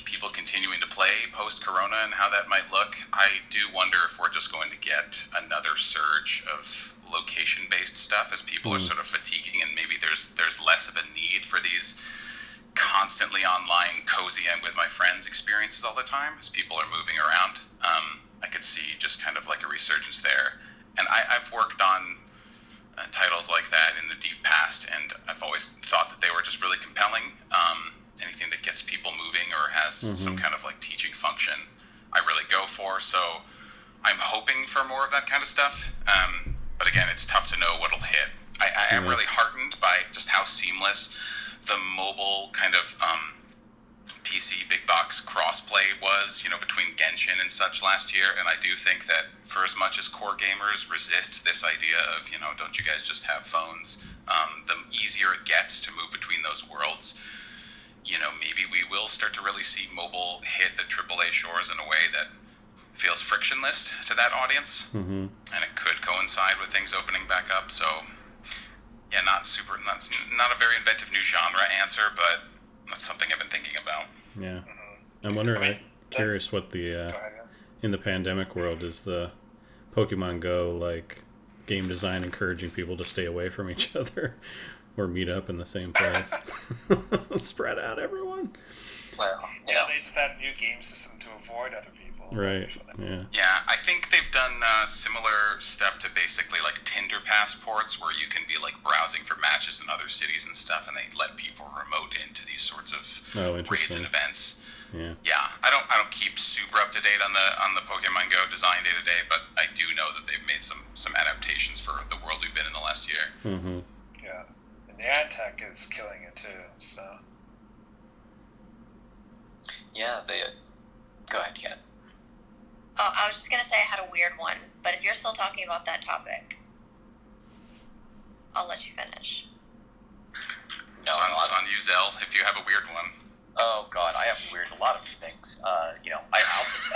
S2: people continuing to play post-corona and how that might look, I do wonder if we're just going to get another surge of location-based stuff as people are sort of fatiguing, and maybe there's less of a need for these constantly online cozy and with my friends experiences all the time as people are moving around. I could see just kind of like a resurgence there. And I've worked on titles like that in the deep past, and I've always thought that they were just really compelling. Anything that gets people moving or has some kind of like teaching function, I really go for. So I'm hoping for more of that kind of stuff. But again, it's tough to know what'll hit. I am really heartened by just how seamless the mobile kind of PC big box crossplay was, between Genshin and such last year. And I do think that for as much as core gamers resist this idea of, don't you guys just have phones, the easier it gets to move between those worlds. Maybe we will start to really see mobile hit the AAA shores in a way that feels frictionless to that audience. And it could coincide with things opening back up. So, yeah, not a very inventive new genre answer, but that's something I've been thinking about.
S1: Yeah. I'm wondering, curious what the, in the pandemic world, is the Pokemon Go, like, game design encouraging people to stay away from each other or meet up in the same place? Spread out, everyone.
S5: Well,
S3: they just had a new game system to avoid other people.
S1: Right, yeah.
S2: Yeah, I think they've done similar stuff to basically like Tinder passports, where you can be like browsing for matches in other cities and stuff, and they let people remote into these sorts of raids and events.
S1: Yeah.
S2: Yeah, I don't keep super up to date on the Pokemon Go design day to day, but I do know that they've made some adaptations for the world we've been in the last year.
S3: Yeah, and the ad tech is killing it too. So.
S5: Yeah, go ahead, Ken.
S4: Oh, I was just going to say I had a weird one, but if you're still talking about that topic, I'll let you finich.
S2: No, it's on you, Zell, if you have a weird one.
S5: Oh, God, I have a lot of things. I'll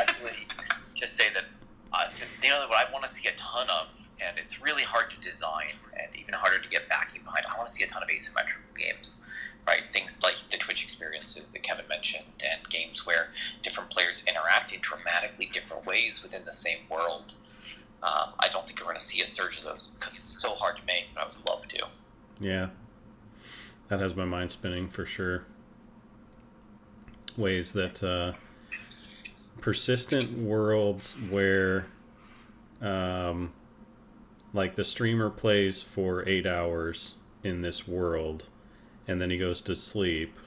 S5: actually just say that, what I want to see a ton of, and it's really hard to design and even harder to get backing behind, I want to see a ton of asymmetrical games. Right, things like the Twitch experiences that Kevin mentioned, and games where different players interact in dramatically different ways within the same world. I don't think we're going to see a surge of those because it's so hard to make, but I would love to.
S1: Yeah, that has my mind spinning for sure. Ways that persistent worlds where, like the streamer plays for 8 hours in this world, and then he goes to sleep,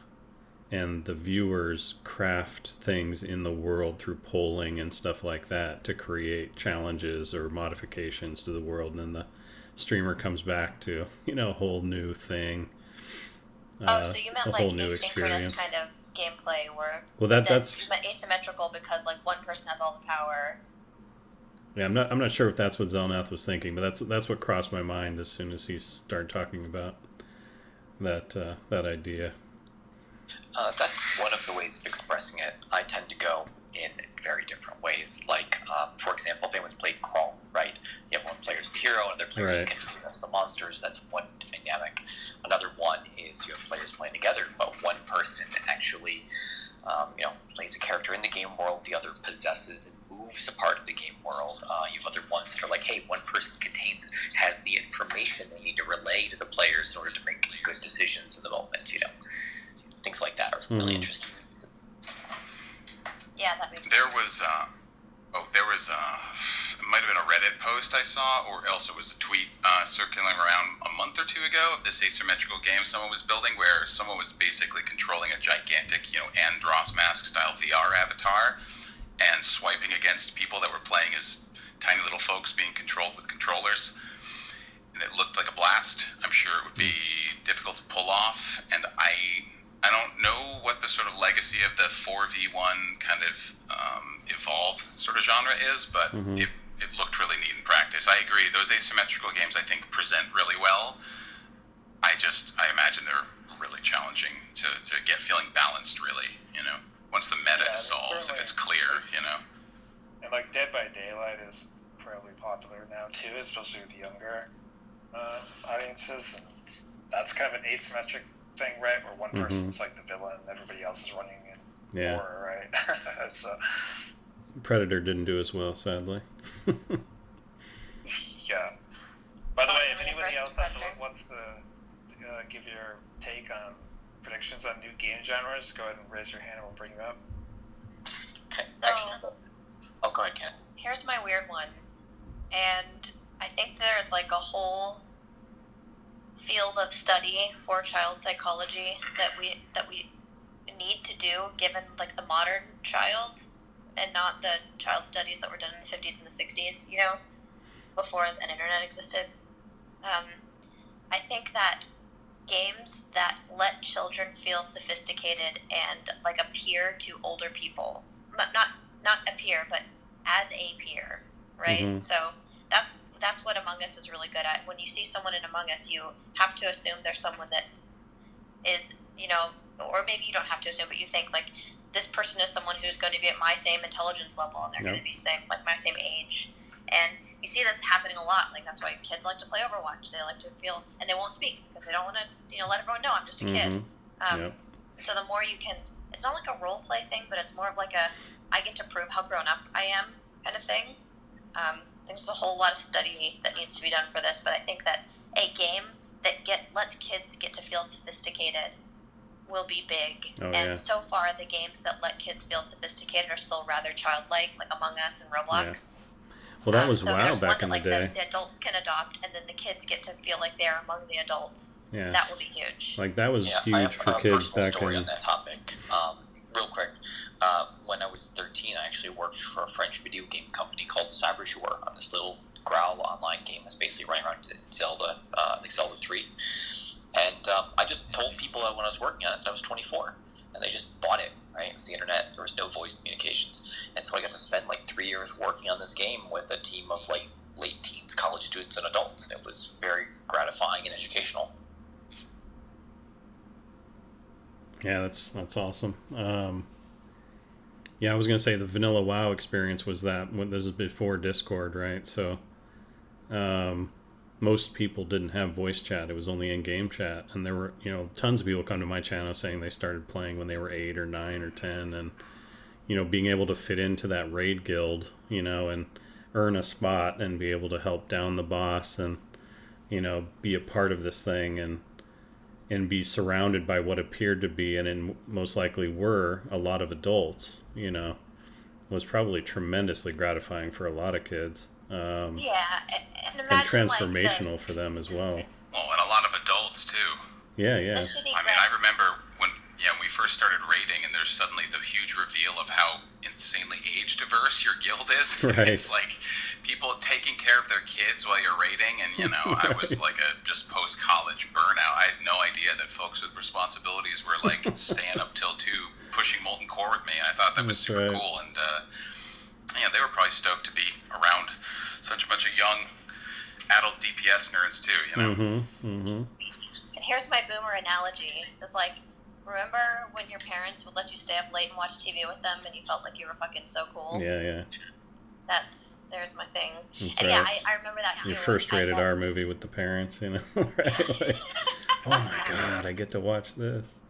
S1: and the viewers craft things in the world through polling and stuff like that to create challenges or modifications to the world, and then the streamer comes back to, a whole new thing.
S4: So you meant
S1: a
S4: like
S1: whole new
S4: asynchronous
S1: experience.
S4: kind of gameplay where
S1: that's
S4: asymmetrical because like one person has all the power.
S1: Yeah, I'm not sure if that's what Zelnath was thinking, but that's what crossed my mind as soon as he started talking about that idea.
S5: That's one of the ways of expressing it. I tend to go in very different ways. Like, for example, if anyone's played Crawl, right? You have one player's the hero, and other players can possess the monsters. That's one dynamic. Another one is you have players playing together, but one person actually, plays a character in the game world. The other possesses and moves a part of the game world. You have other ones that are like, hey, one person has the information they need to relay to the players in order to make good decisions in the moment. Things like that are really interesting.
S4: Yeah, that makes sense.
S2: It might have been a Reddit post I saw, or else it was a tweet circulating around a month or two ago of this asymmetrical game someone was building, where someone was basically controlling a gigantic, Andros Mask style VR avatar and swiping against people that were playing as tiny little folks being controlled with controllers. and it looked like a blast. I'm sure it would be difficult to pull off, and I don't know what the sort of legacy of the 4v1 kind of evolve sort of genre is, but it looked really neat in practice. I agree. Those asymmetrical games, I think, present really well. I imagine they're really challenging to get feeling balanced, really, once the meta is solved, if it's clear,
S3: And like Dead by Daylight is incredibly popular now too, especially with younger audiences. And that's kind of an asymmetric thing, right? Where one person's like the villain and everybody else is running in horror, right? So
S1: Predator didn't do as well, sadly.
S3: yeah. By the way, if anybody else wants to give your take on predictions on new game genres, go ahead and raise your hand and we'll bring you up.
S5: Okay. Actually, go ahead, Ken.
S4: Here's my weird one, and I think there's like a whole field of study for child psychology that we need to do, given like the modern child, and not the child studies that were done in the 50s and the 60s, before an internet existed. I think that games that let children feel sophisticated and like appear to older people, not appear, but as a peer, right? So that's what Among Us is really good at. When you see someone in Among Us, you have to assume they're someone that is, or maybe you don't have to assume, but you think like this person is someone who's going to be at my same intelligence level, and they're going to be my same age. And you see this happening a lot. Like that's why kids like to play Overwatch. They like to feel, and they won't speak because they don't want to, let everyone know I'm just a kid. So the more you can, it's not like a role play thing, but it's more of like I get to prove how grown up I am kind of thing. There's a whole lot of study that needs to be done for this, but I think that a game that lets kids get to feel sophisticated will be big. So far, the games that let kids feel sophisticated are still rather childlike, like Among Us and Roblox.
S1: Well, that was WoW back in the day.
S4: The adults can adopt, and then the kids get to feel like they're among the adults.
S1: Yeah.
S4: That will be huge.
S1: Like, that was huge
S5: I have
S1: for
S5: a
S1: kids
S5: personal
S1: back
S5: story
S1: in...
S5: on that topic. Real quick. When I was 13, I actually worked for a French video game company called Cyberjour on this little Growl online game that's basically running around Zelda, like Zelda 3. And I just told people that when I was working on it that I was 24. And they just bought it, right? It was the internet. There was no voice communications. And so I got to spend like 3 years working on this game with a team of like late teens, college students, and adults. And it was very gratifying and educational.
S1: Yeah, that's awesome. Yeah, I was going to say the vanilla WoW experience was that when this is before Discord, right? So most people didn't have voice chat. It was only in-game chat. And there were, tons of people come to my channel saying they started playing when they were 8 or 9 or 10. And, being able to fit into that raid guild, and earn a spot and be able to help down the boss and, be a part of this thing and be surrounded by what appeared to be and most likely were a lot of adults, was probably tremendously gratifying for a lot of kids.
S4: And
S1: transformational for them as well.
S2: Well, and a lot of adults too.
S1: Yeah.
S2: I remember when we first started raiding, and there's suddenly the huge reveal of how insanely age diverse your guild is.
S1: Right.
S2: It's like people taking care of their kids while you're raiding, and I was like a just post college burnout. I had no idea that folks with responsibilities were like staying up till 2 pushing molten core with me. And I thought that was super cool, and they were probably stoked to be around such a bunch of young adult DPS nerds too.
S4: And here's my boomer analogy. It's like, remember when your parents would let you stay up late and watch TV with them and you felt like you were fucking so cool?
S1: Yeah.
S4: There's my thing.
S1: That's
S4: and
S1: right.
S4: I remember that too.
S1: Your first rated R movie with the parents, right? Like, oh my god, I get to watch this.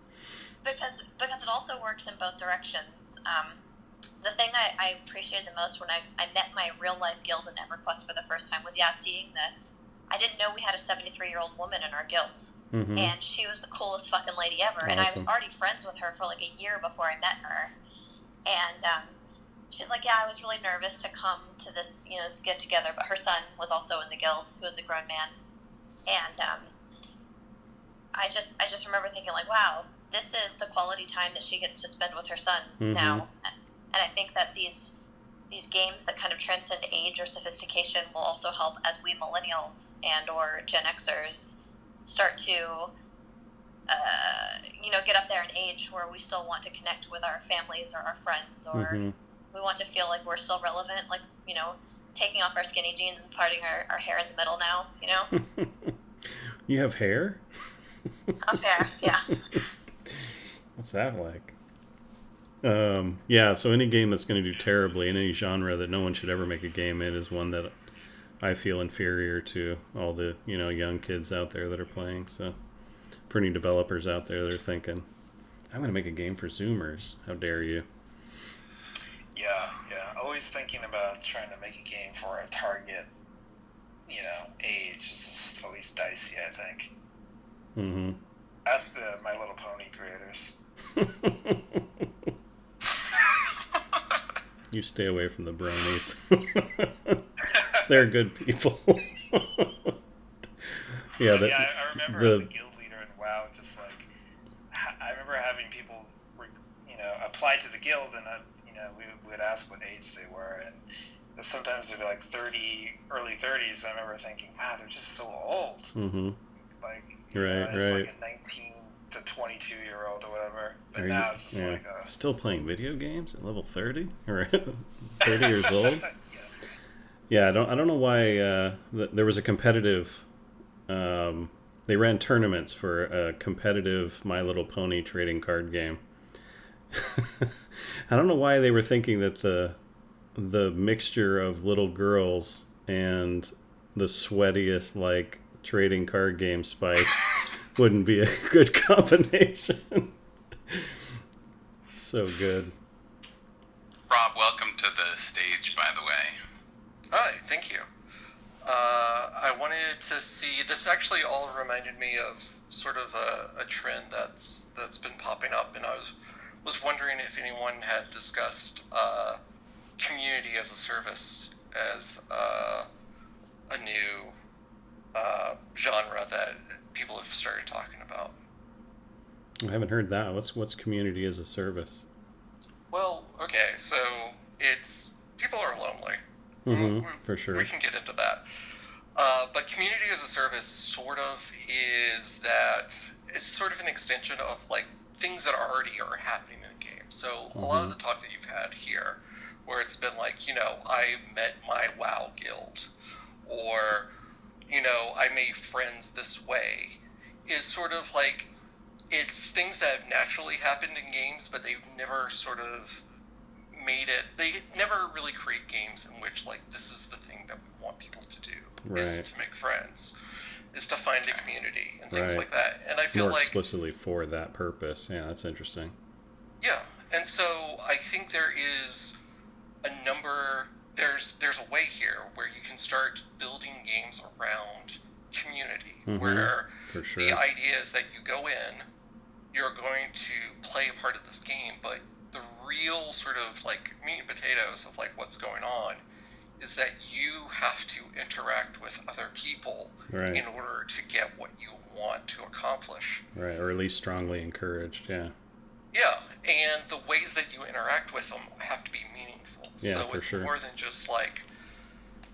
S4: Because it also works in both directions. The thing I appreciated the most when I met my real life guild in EverQuest for the first time was seeing I didn't know we had a 73-year-old woman in our guild. And she was the coolest fucking lady ever.
S1: Awesome.
S4: And I was already friends with her for like a year before I met her. And she's like, I was really nervous to come to this, this get together. But her son was also in the guild, who was a grown man. And I just remember thinking like, wow, this is the quality time that she gets to spend with her son now. And I think that these these games that kind of transcend age or sophistication will also help as we millennials and or Gen Xers start to get up there in age where we still want to connect with our families or our friends, or we want to feel like we're still relevant, like, taking off our skinny jeans and parting our hair in the middle now,
S1: You have hair?
S4: Off hair, yeah.
S1: What's that like? Yeah, so any game that's going to do terribly in any genre that no one should ever make a game in is one that I feel inferior to all the, young kids out there that are playing. So for any developers out there that are thinking, I'm going to make a game for Zoomers. How dare you?
S3: Yeah. Always thinking about trying to make a game for a target, age is just always dicey, I think.
S1: Mm-hmm.
S3: Ask the My Little Pony creators.
S1: You stay away from the bronies. They're good people.
S3: I remember as a guild leader in WoW, just like, I remember having people, apply to the guild, and we would ask what age they were, and sometimes they'd be like 30, early 30s. I remember thinking, wow, they're just so old.
S1: Mm-hmm.
S3: Like,
S1: right.
S3: like a 19 to 22-year-old or whatever. But now it's just like
S1: still playing video games at level 30? Right? 30 years old? Yeah, I don't know why there was a competitive. They ran tournaments for a competitive My Little Pony trading card game. I don't know why they were thinking that the mixture of little girls and the sweatiest like trading card game spikes wouldn't be a good combination. So good.
S2: Rob, welcome to the stage, by the way.
S6: Hi, thank you. I wanted to see, this actually all reminded me of sort of a trend that's been popping up, and I was wondering if anyone had discussed community as a service as a new genre that people have started talking about.
S1: I haven't heard that. What's community as a service?
S6: Well, okay, so it's people are lonely.
S1: For sure.
S6: We can get into that. But community as a service sort of is that it's sort of an extension of like things that already are happening in the game. So a lot of the talk that you've had here, where it's been like, I met my WoW guild, or, I made friends this way, is sort of like, it's things that have naturally happened in games, but they've never sort of made it. They never really create games in which like this is the thing that we want people to do, is to make friends, is to find a community and things like that. And I feel
S1: more
S6: like
S1: explicitly for that purpose. Yeah, that's interesting.
S6: Yeah, and so I think there is a number. There's a way here where you can start building games around community, where
S1: for sure.
S6: The idea is that you go in, you're going to play a part of this game, but the real sort of like meat and potatoes of like what's going on is that you have to interact with other people in order to get what you want to accomplish.
S1: Right, or at least strongly encouraged, yeah.
S6: Yeah, and the ways that you interact with them have to be meaningful.
S1: Yeah,
S6: so
S1: for
S6: it's
S1: sure.
S6: more than just like,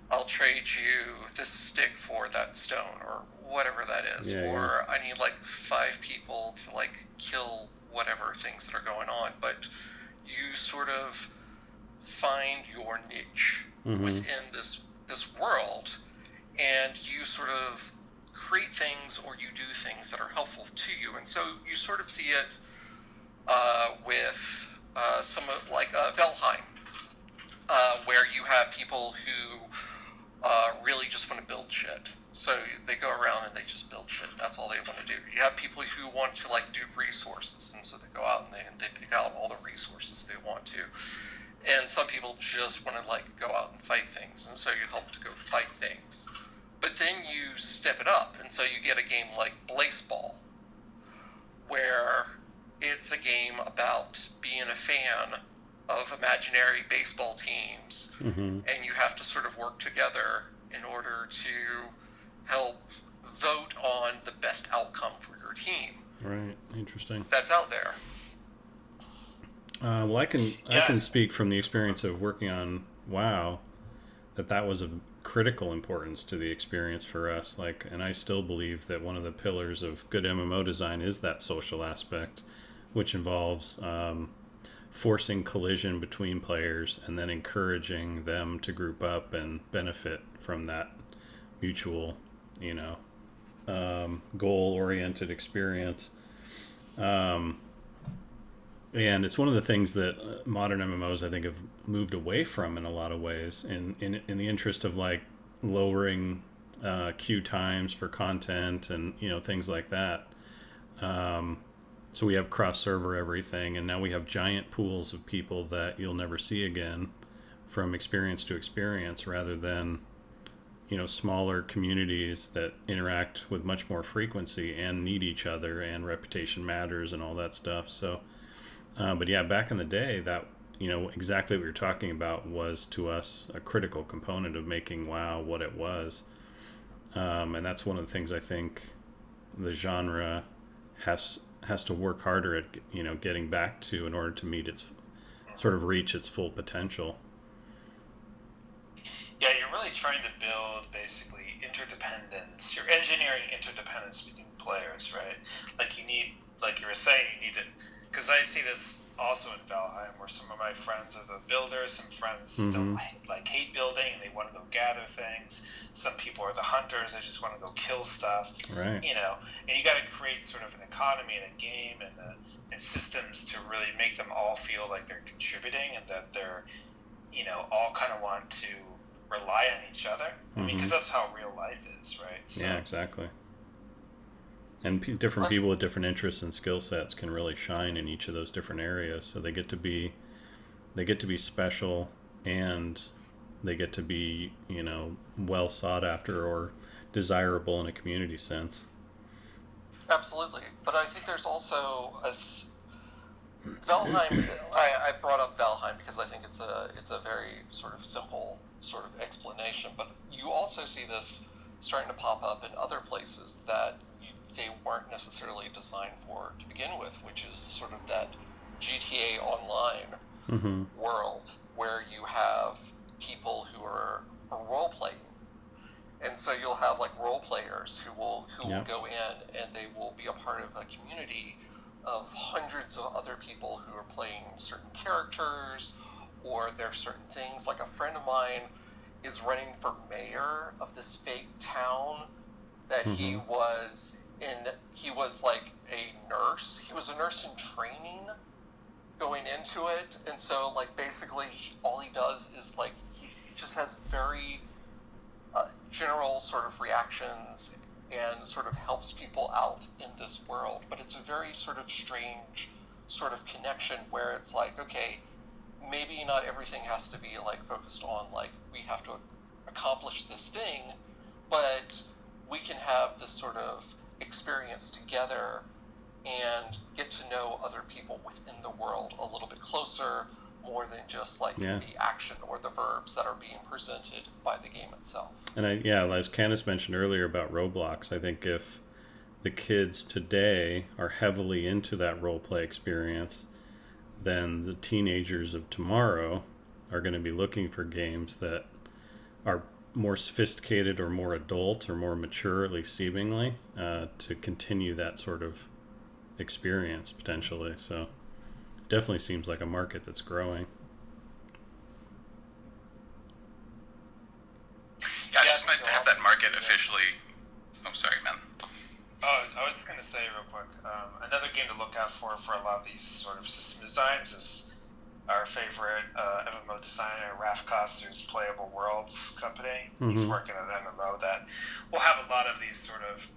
S6: I'll trade you this stick for that stone, or whatever that is. Or I need like 5 people to like kill whatever things that are going on. But you sort of find your niche within this world, and you sort of create things, or you do things that are helpful to you. And so you sort of see it with some of like Valheim, where you have people who really just want to build shit. So they go around and they just build shit. That's all they want to do. You have people who want to like do resources, and so they go out and they pick out all the resources they want to. And some people just want to like go out and fight things, and so you help to go fight things. But then you step it up, and so you get a game like Blaseball, where it's a game about being a fan of imaginary baseball teams, and you have to sort of work together in order to help vote on the best outcome for your team.
S1: Right, interesting.
S6: That's out there.
S1: Well, I can speak from the experience of working on WoW, that was of critical importance to the experience for us. Like, and I still believe that one of the pillars of good MMO design is that social aspect, which involves forcing collision between players and then encouraging them to group up and benefit from that mutual, goal-oriented experience. And it's one of the things that modern MMOs, I think, have moved away from in a lot of ways, in the interest of like lowering queue times for content and things like that. So we have cross-server everything, and now we have giant pools of people that you'll never see again from experience to experience, rather than smaller communities that interact with much more frequency and need each other, and reputation matters and all that stuff. So but yeah, back in the day, that exactly what you're talking about was to us a critical component of making WoW what it was. And that's one of the things I think the genre has to work harder at getting back to, in order to meet its reach its full potential.
S3: Yeah, you're really trying to build basically interdependence. You're engineering interdependence between players, right? Like you need, like you were saying, you need to, because I see this also in Valheim, where some of my friends are the builders, some friends don't hate building and they want to go gather things. Some people are the hunters; they just want to go kill stuff.
S1: Right.
S3: And you got to create sort of an economy and a game and systems to really make them all feel like they're contributing and that they're, all kind of want to rely on each other. I mean, because that's how real life is, right? So,
S1: yeah, exactly. And different people with different interests and skill sets can really shine in each of those different areas. So they get to be special, and they get to be, well sought after or desirable in a community sense.
S6: Absolutely. But I think there's also Valheim. I brought up Valheim because I think it's a very sort of simple sort of explanation. But you also see this starting to pop up in other places that they weren't necessarily designed for to begin with, which is sort of that GTA Online world where you have people who are role playing, and so you'll have like role players who will go in and they will be a part of a community of hundreds of other people who are playing certain characters, or there's certain things. Like a friend of mine is running for mayor of this fake town that he was like a nurse. He was a nurse in training going into it, and so like basically all he does is like he just has very general sort of reactions and sort of helps people out in this world. But it's a very sort of strange sort of connection where it's like, okay, maybe not everything has to be like focused on like we have to accomplish this thing, but we can have this sort of experience together and get to know other people within the world a little bit closer, more than just like the action or the verbs that are being presented by the game itself.
S1: And as Candace mentioned earlier about Roblox, I think if the kids today are heavily into that role play experience, then the teenagers of tomorrow are going to be looking for games that are more sophisticated or more adult or more mature, at least seemingly, to continue that sort of experience potentially. So definitely seems like a market that's growing.
S2: Yeah, it's just nice to have that market officially. Oh, sorry, man.
S3: Oh, I was just going to say real quick, another game to look out for a lot of these sort of system designs is our favorite MMO designer, Raf Koster's Playable Worlds company. He's working on an MMO that will have a lot of these sort of,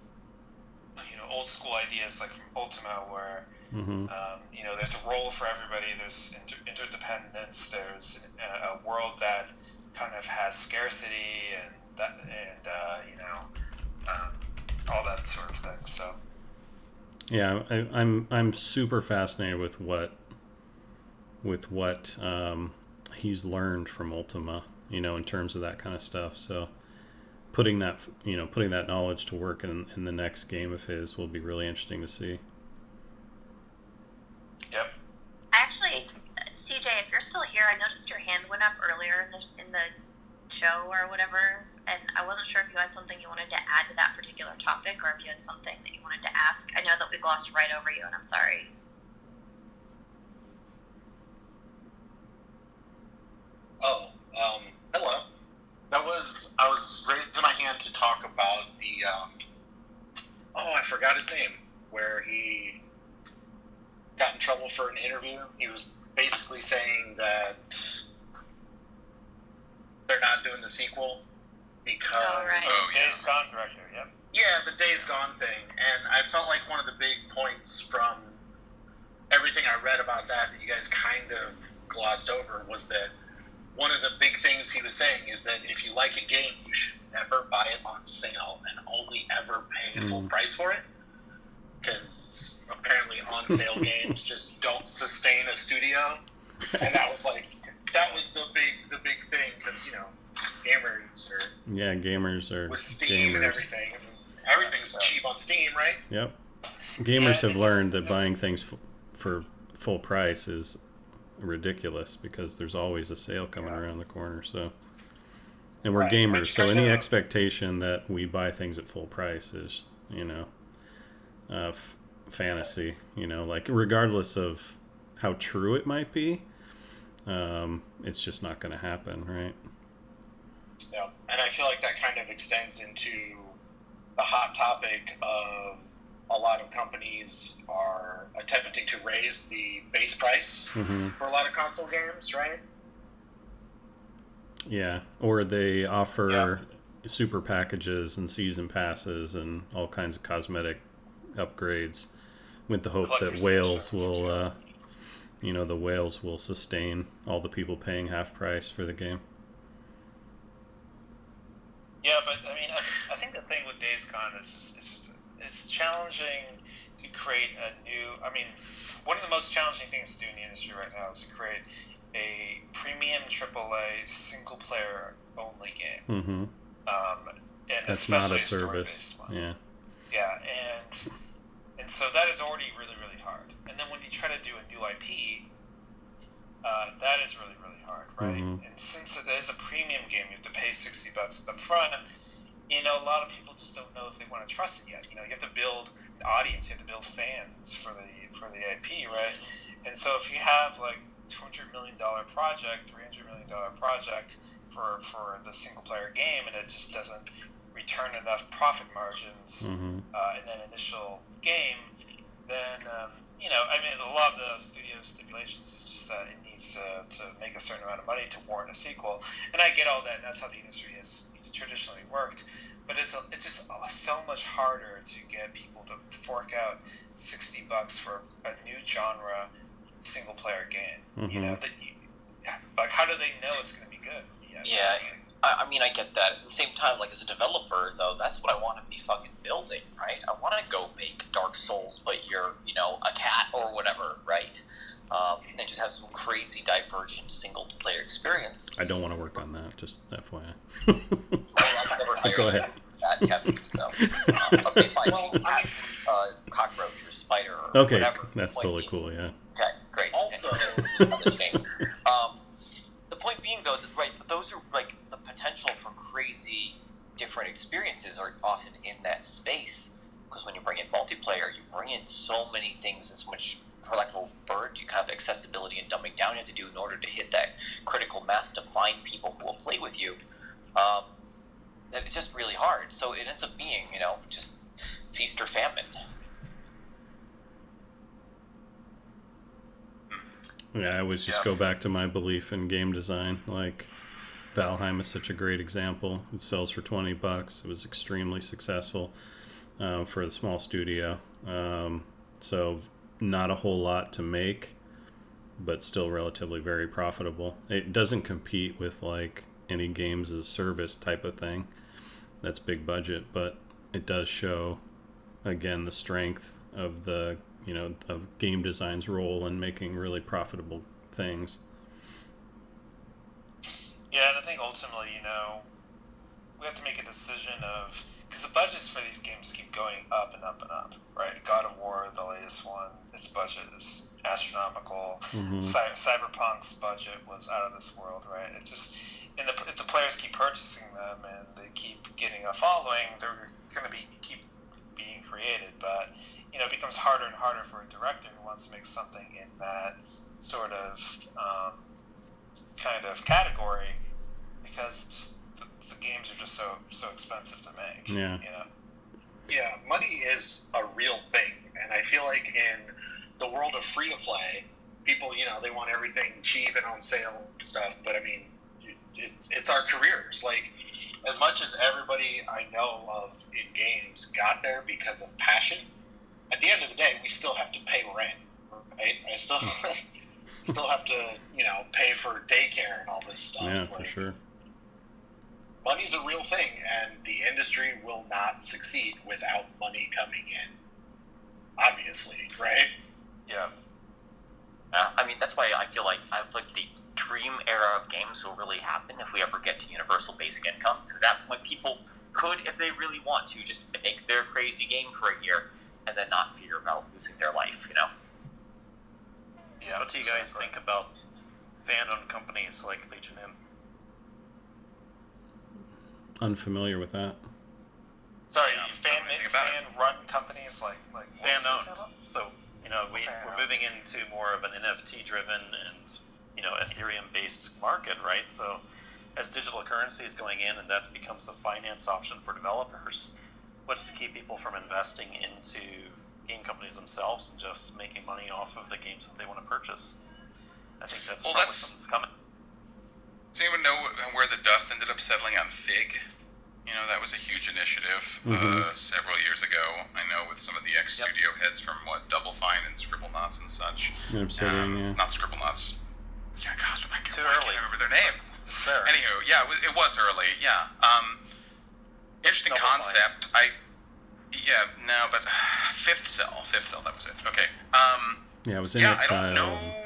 S3: old school ideas like from Ultima, where there's a role for everybody, there's interdependence, there's a world that kind of has scarcity and all that sort of thing. So
S1: yeah, I'm super fascinated with what he's learned from Ultima, in terms of that kind of stuff. So putting that knowledge to work in the next game of his will be really interesting to see.
S3: Yep.
S4: Actually, CJ, if you're still here, I noticed your hand went up earlier. earlier in the show or whatever, and I wasn't sure if you had something you wanted to add to that particular topic, or if you had something that you wanted to ask. I know that we glossed right over you, and I'm sorry.
S7: Oh, hello. I was raising my hand to talk about the, I forgot his name, where he got in trouble for an interview. He was basically saying that they're not doing the sequel because...
S4: Oh, right.
S3: Days Gone director, yep.
S7: Yeah, the Days Gone thing. And I felt like one of the big points from everything I read about that you guys kind of glossed over was that one of the big things he was saying is that if you like a game, you should never buy it on sale and only ever pay full price for it. Because apparently on sale games just don't sustain a studio. And that was the big thing, because, gamers are...
S1: gamers are...
S7: With Steam
S1: gamers.
S7: And everything. Everything's cheap on Steam, right?
S1: Yep. Gamers have learned that buying things for full price is ridiculous, because there's always a sale coming around the corner. So, and we're gamers, so any expectation that we buy things at full price is, fantasy. Like, regardless of how true it might be, it's just not going to happen, right?
S7: Yeah, and I feel like that kind of extends into the hot topic of a lot of companies are attempting to raise the base price for a lot of console games, right?
S1: Yeah, or they offer super packages and season passes and all kinds of cosmetic upgrades with the hope that whales will, the whales will sustain all the people paying half price for the game.
S3: Yeah, but I mean, I think the thing with Days Gone is it's challenging to create a new. I mean, one of the most challenging things to do in the industry right now is to create a premium AAA single player only game. And
S1: that's not a service. Yeah.
S3: Yeah, and so that is already really, really hard. And then when you try to do a new IP, that is really, really hard, right? And since it is a premium game, you have to pay $60 up front. A lot of people just don't know if they want to trust it yet. You have to build an audience, you have to build fans for the IP, right? And so if you have like $200 million project, $300 million project for the single player game, and it just doesn't return enough profit margins in that initial game, then a lot of the studio stipulations is just that it needs to make a certain amount of money to warrant a sequel. And I get all that, and that's how the industry has traditionally worked. But it's just so much harder to get people to fork out $60 for a new genre single player game. Like, how do they know it's going to be good?
S5: Yeah. I mean, I get that. At the same time, like, as a developer, though, that's what I want to be fucking building, right? I want to go make Dark Souls, but you're, a cat or whatever, right? And just have some crazy divergent single-player experience.
S1: I don't want to work on that, just FYI.
S5: I've never hired
S1: Go ahead.
S5: That, Kevin, so. Okay, fine. Change cat, cockroach or spider or whatever.
S1: That's totally cool, yeah.
S5: Okay, great.
S7: Also...
S5: Another thing. The point being, though, that, right, those are, like, the potential for crazy different experiences are often in that space. Because when you bring in multiplayer, you bring in so many things and so much, for lack of a word, you kind of accessibility and dumbing down you have to do in order to hit that critical mass to find people who will play with you. That it's just really hard. So it ends up being, just feast or famine.
S1: Yeah, I always just go back to my belief in game design. Like, Valheim is such a great example. It sells for $20. It was extremely successful for a small studio. So not a whole lot to make, but still relatively very profitable. It doesn't compete with like any games as a service type of thing. That's big budget, but it does show again the strength of the of game design's role in making really profitable things.
S3: Yeah, and I think ultimately, we have to make a decision of, because because the budgets for these games keep going up and up and up, right? God of War, the latest one, its budget is astronomical. Cyberpunk's budget was out of this world, right? It just, and if the players keep purchasing them and they keep getting a following, they're going to keep being created. But it becomes harder and harder for a director who wants to make something in that sort of kind of category, because just the games are just so expensive to make.
S1: Yeah.
S7: Yeah, money is a real thing, and I feel like in the world of free to play, people they want everything cheap and on sale and stuff. But I mean, it's our careers. Like, as much as everybody I know of in games got there because of passion, at the end of the day, we still have to pay rent, right? I still have to pay for daycare and all this stuff.
S1: Yeah, for sure.
S7: Money's a real thing, and the industry will not succeed without money coming in. Obviously, right?
S3: Yeah.
S5: I mean, that's why I feel like the dream era of games will really happen if we ever get to universal basic income. That when people could, if they really want to, just make their crazy game for a year and then not fear about losing their life.
S8: Yeah. What do you guys think about fan-owned companies like Legion M?
S3: Unfamiliar
S1: with that.
S3: Sorry, fan-run companies like
S8: fan-owned. So we're moving into more of an NFT-driven and Ethereum-based market, right? So as digital currency is going in and that becomes a finance option for developers, what's to keep people from investing into game companies themselves and just making money off of the games that they want to purchase? I think that's probably something that's coming.
S2: Does anyone know where the dust ended up settling on Fig? That was a huge initiative several years ago. I know with some of the ex-studio heads from Double Fine and Scribblenauts and such.
S1: Obsidian,
S2: Not Scribblenauts. Yeah, gosh, I can't remember their name.
S8: Fair.
S2: Anywho, yeah, it was early. Yeah. Interesting
S8: Double
S2: concept. But Fifth Cell, that was it. Okay.
S1: Yeah, it was in
S2: I
S1: Exile.
S2: don't know.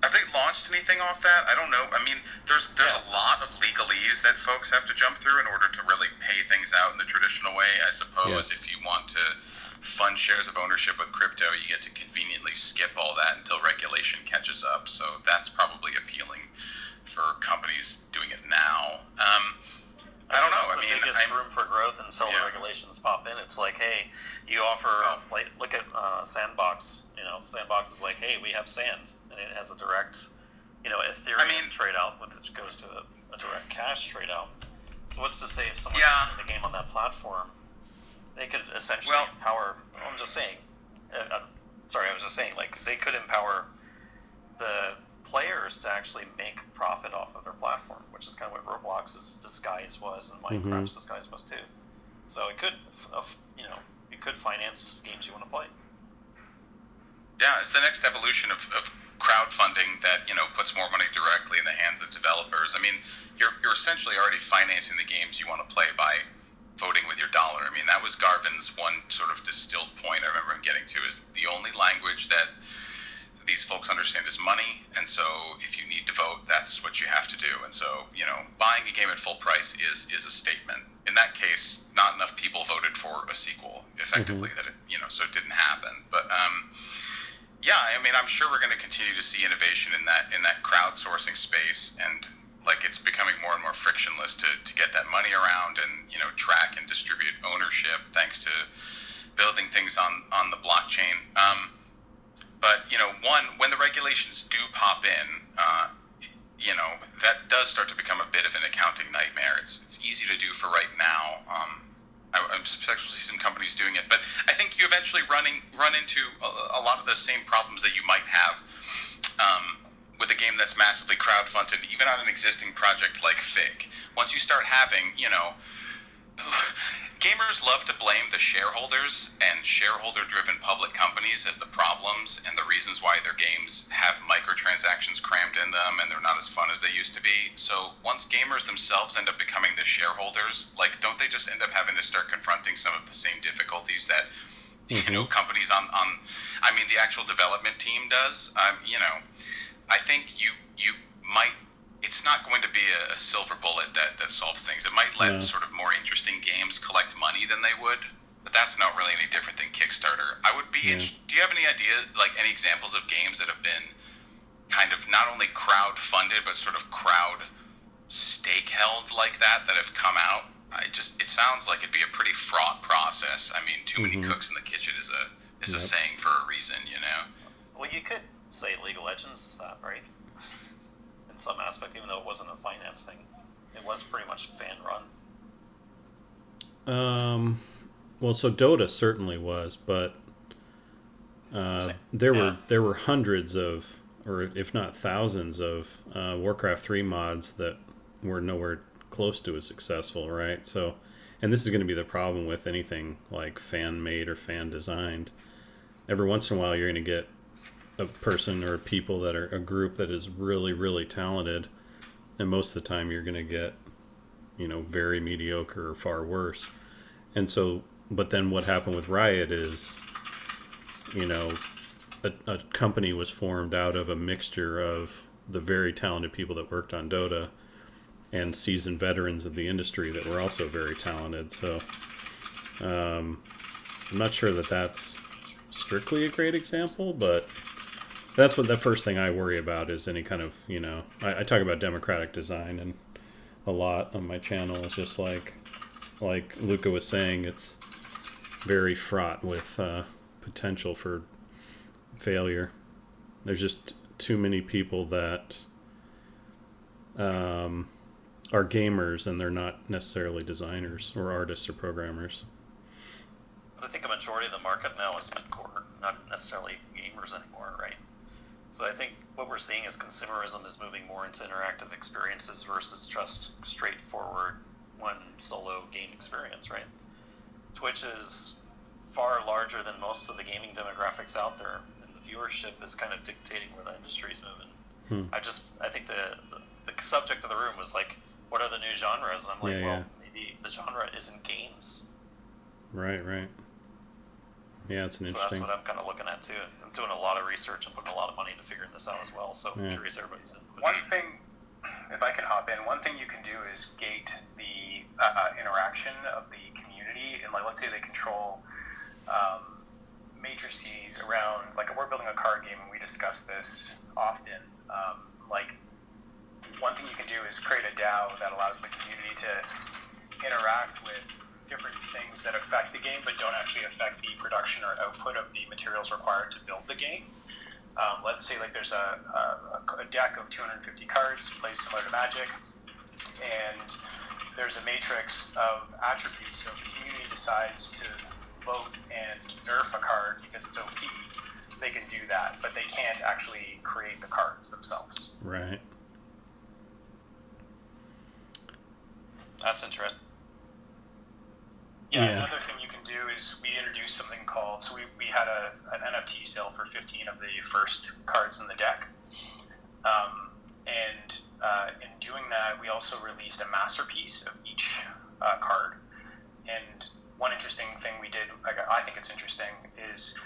S2: Have they launched anything off that? I don't know. I mean, there's a lot of legalese that folks have to jump through in order to really pay things out in the traditional way. I suppose if you want to fund shares of ownership with crypto, you get to conveniently skip all that until regulation catches up. So that's probably appealing for companies doing it now. I don't know.
S8: That's the biggest room for growth until the regulations pop in. It's like, hey, you offer, look at Sandbox. Sandbox is like, hey, we have sand. And it has a direct, Ethereum trade out, which goes to a direct cash trade out. So what's to say if someone playing the game on that platform, they could essentially empower, I'm just saying, they could empower the players to actually make profit off of their platform, which is kind of what Roblox's disguise was and Minecraft's disguise was too. So it could, you could finance games you want to play.
S2: Yeah, it's the next evolution of crowdfunding that puts more money directly in the hands of developers. I mean, you're essentially already financing the games you want to play by voting with your dollar. I mean, that was Garvin's one sort of distilled point I remember him getting to, is the only language that these folks understand is money, and so if you need to vote, that's what you have to do. And so buying a game at full price is a statement. In that case, not enough people voted for a sequel effectively, that it so it didn't happen. But I mean, I'm sure we're going to continue to see innovation in that crowdsourcing space, and it's becoming more and more frictionless to get that money around and track and distribute ownership thanks to building things on the blockchain. But when the regulations do pop in, that does start to become a bit of an accounting nightmare. It's easy to do for right now. I suspect we'll see some companies doing it, but I think you eventually run into a lot of the same problems that you might have with a game that's massively crowdfunded, even on an existing project like Fig. Once you start having, gamers love to blame the shareholders and shareholder-driven public companies as the problems and the reasons why their games have microtransactions crammed in them and they're not as fun as they used to be. So once gamers themselves end up becoming the shareholders, don't they just end up having to start confronting some of the same difficulties that companies the actual development team does? I think you might it's not going to be a silver bullet that solves things. It might let
S1: No.
S2: sort of more interesting games collect money than they would, but that's not really any different than Kickstarter. I would be.
S1: Yeah.
S2: Do you have any idea, like any examples of games that have been kind of not only crowd funded but sort of crowd stake held like that have come out? It sounds like it'd be a pretty fraught process. I mean, too many cooks in the kitchen is a saying for a reason, you know.
S8: Well, you could say League of Legends is that, right? In some aspect, even though it wasn't a finance thing, it was pretty much fan run.
S1: Well, so Dota certainly was, but there were hundreds of, or if not thousands of, Warcraft 3 mods that were nowhere close to as successful, right? So, and this is going to be the problem with anything like fan made or fan designed. Every once in a while, you're going to get a person or people that are a group that is really, really talented, and most of the time you're going to get, very mediocre or far worse. And so, but then what happened with Riot is, a company was formed out of a mixture of the very talented people that worked on Dota and seasoned veterans of the industry that were also very talented. So I'm not sure that that's strictly a great example, but that's what the first thing I worry about is any kind of, I talk about democratic design and a lot on my channel. It's just like Luca was saying, it's very fraught with potential for failure. There's just too many people that are gamers and they're not necessarily designers or artists or programmers.
S8: But I think a majority of the market now is mid-core, not necessarily gamers anymore, right? So I think what we're seeing is consumerism is moving more into interactive experiences versus just straightforward one solo game experience, right? Twitch is far larger than most of the gaming demographics out there, and the viewership is kind of dictating where the industry is moving. I think the subject of the room was like, what are the new genres? And I'm like, maybe the genre isn't games.
S1: Right. Yeah, it's an interesting.
S8: So that's what I'm kind of looking at too. I'm doing a lot of research and putting a lot of money into figuring this out as well. So I'm curious everybody's input.
S9: One thing, if I can hop in, one thing you can do is gate the interaction of the community, and like let's say they control matrices around. Like we're building a card game, and we discuss this often. Like one thing you can do is create a DAO that allows the community to interact with different things that affect the game but don't actually affect the production or output of the materials required to build the game. Let's say like there's a deck of 250 cards, plays similar to Magic, and there's a matrix of attributes. So if the community decides to vote and nerf a card because it's OP, they can do that, but they can't actually create the cards themselves.
S1: Right.
S8: That's interesting.
S9: Yeah, another thing you can do is we introduced something called, so we had an NFT sale for 15 of the first cards in the deck. In doing that, we also released a masterpiece of each card. And one interesting thing we did, I think it's interesting, is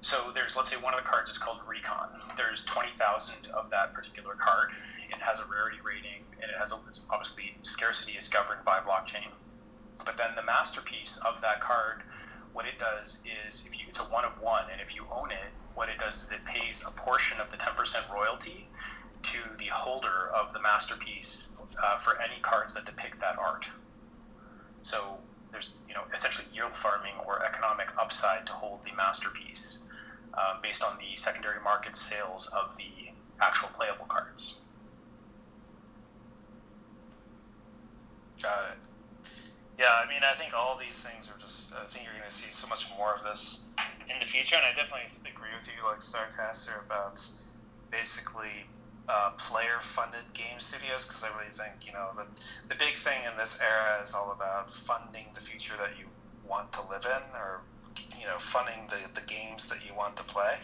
S9: so there's, let's say one of the cards is called Recon. There's 20,000 of that particular card. It has a rarity rating, and it has obviously scarcity is governed by blockchain. But then the masterpiece of that card, what it does is, it's a 1 of 1, and if you own it, what it does is it pays a portion of the 10% royalty to the holder of the masterpiece for any cards that depict that art. So there's essentially yield farming or economic upside to hold the masterpiece based on the secondary market sales of the actual playable cards.
S3: Got it. Yeah, I mean, I think all these things are just, I think you're going to see so much more of this in the future, and I definitely agree with you, like Starcaster, about basically player-funded game studios, because I really think, the big thing in this era is all about funding the future that you want to live in, or, funding the games that you want to play,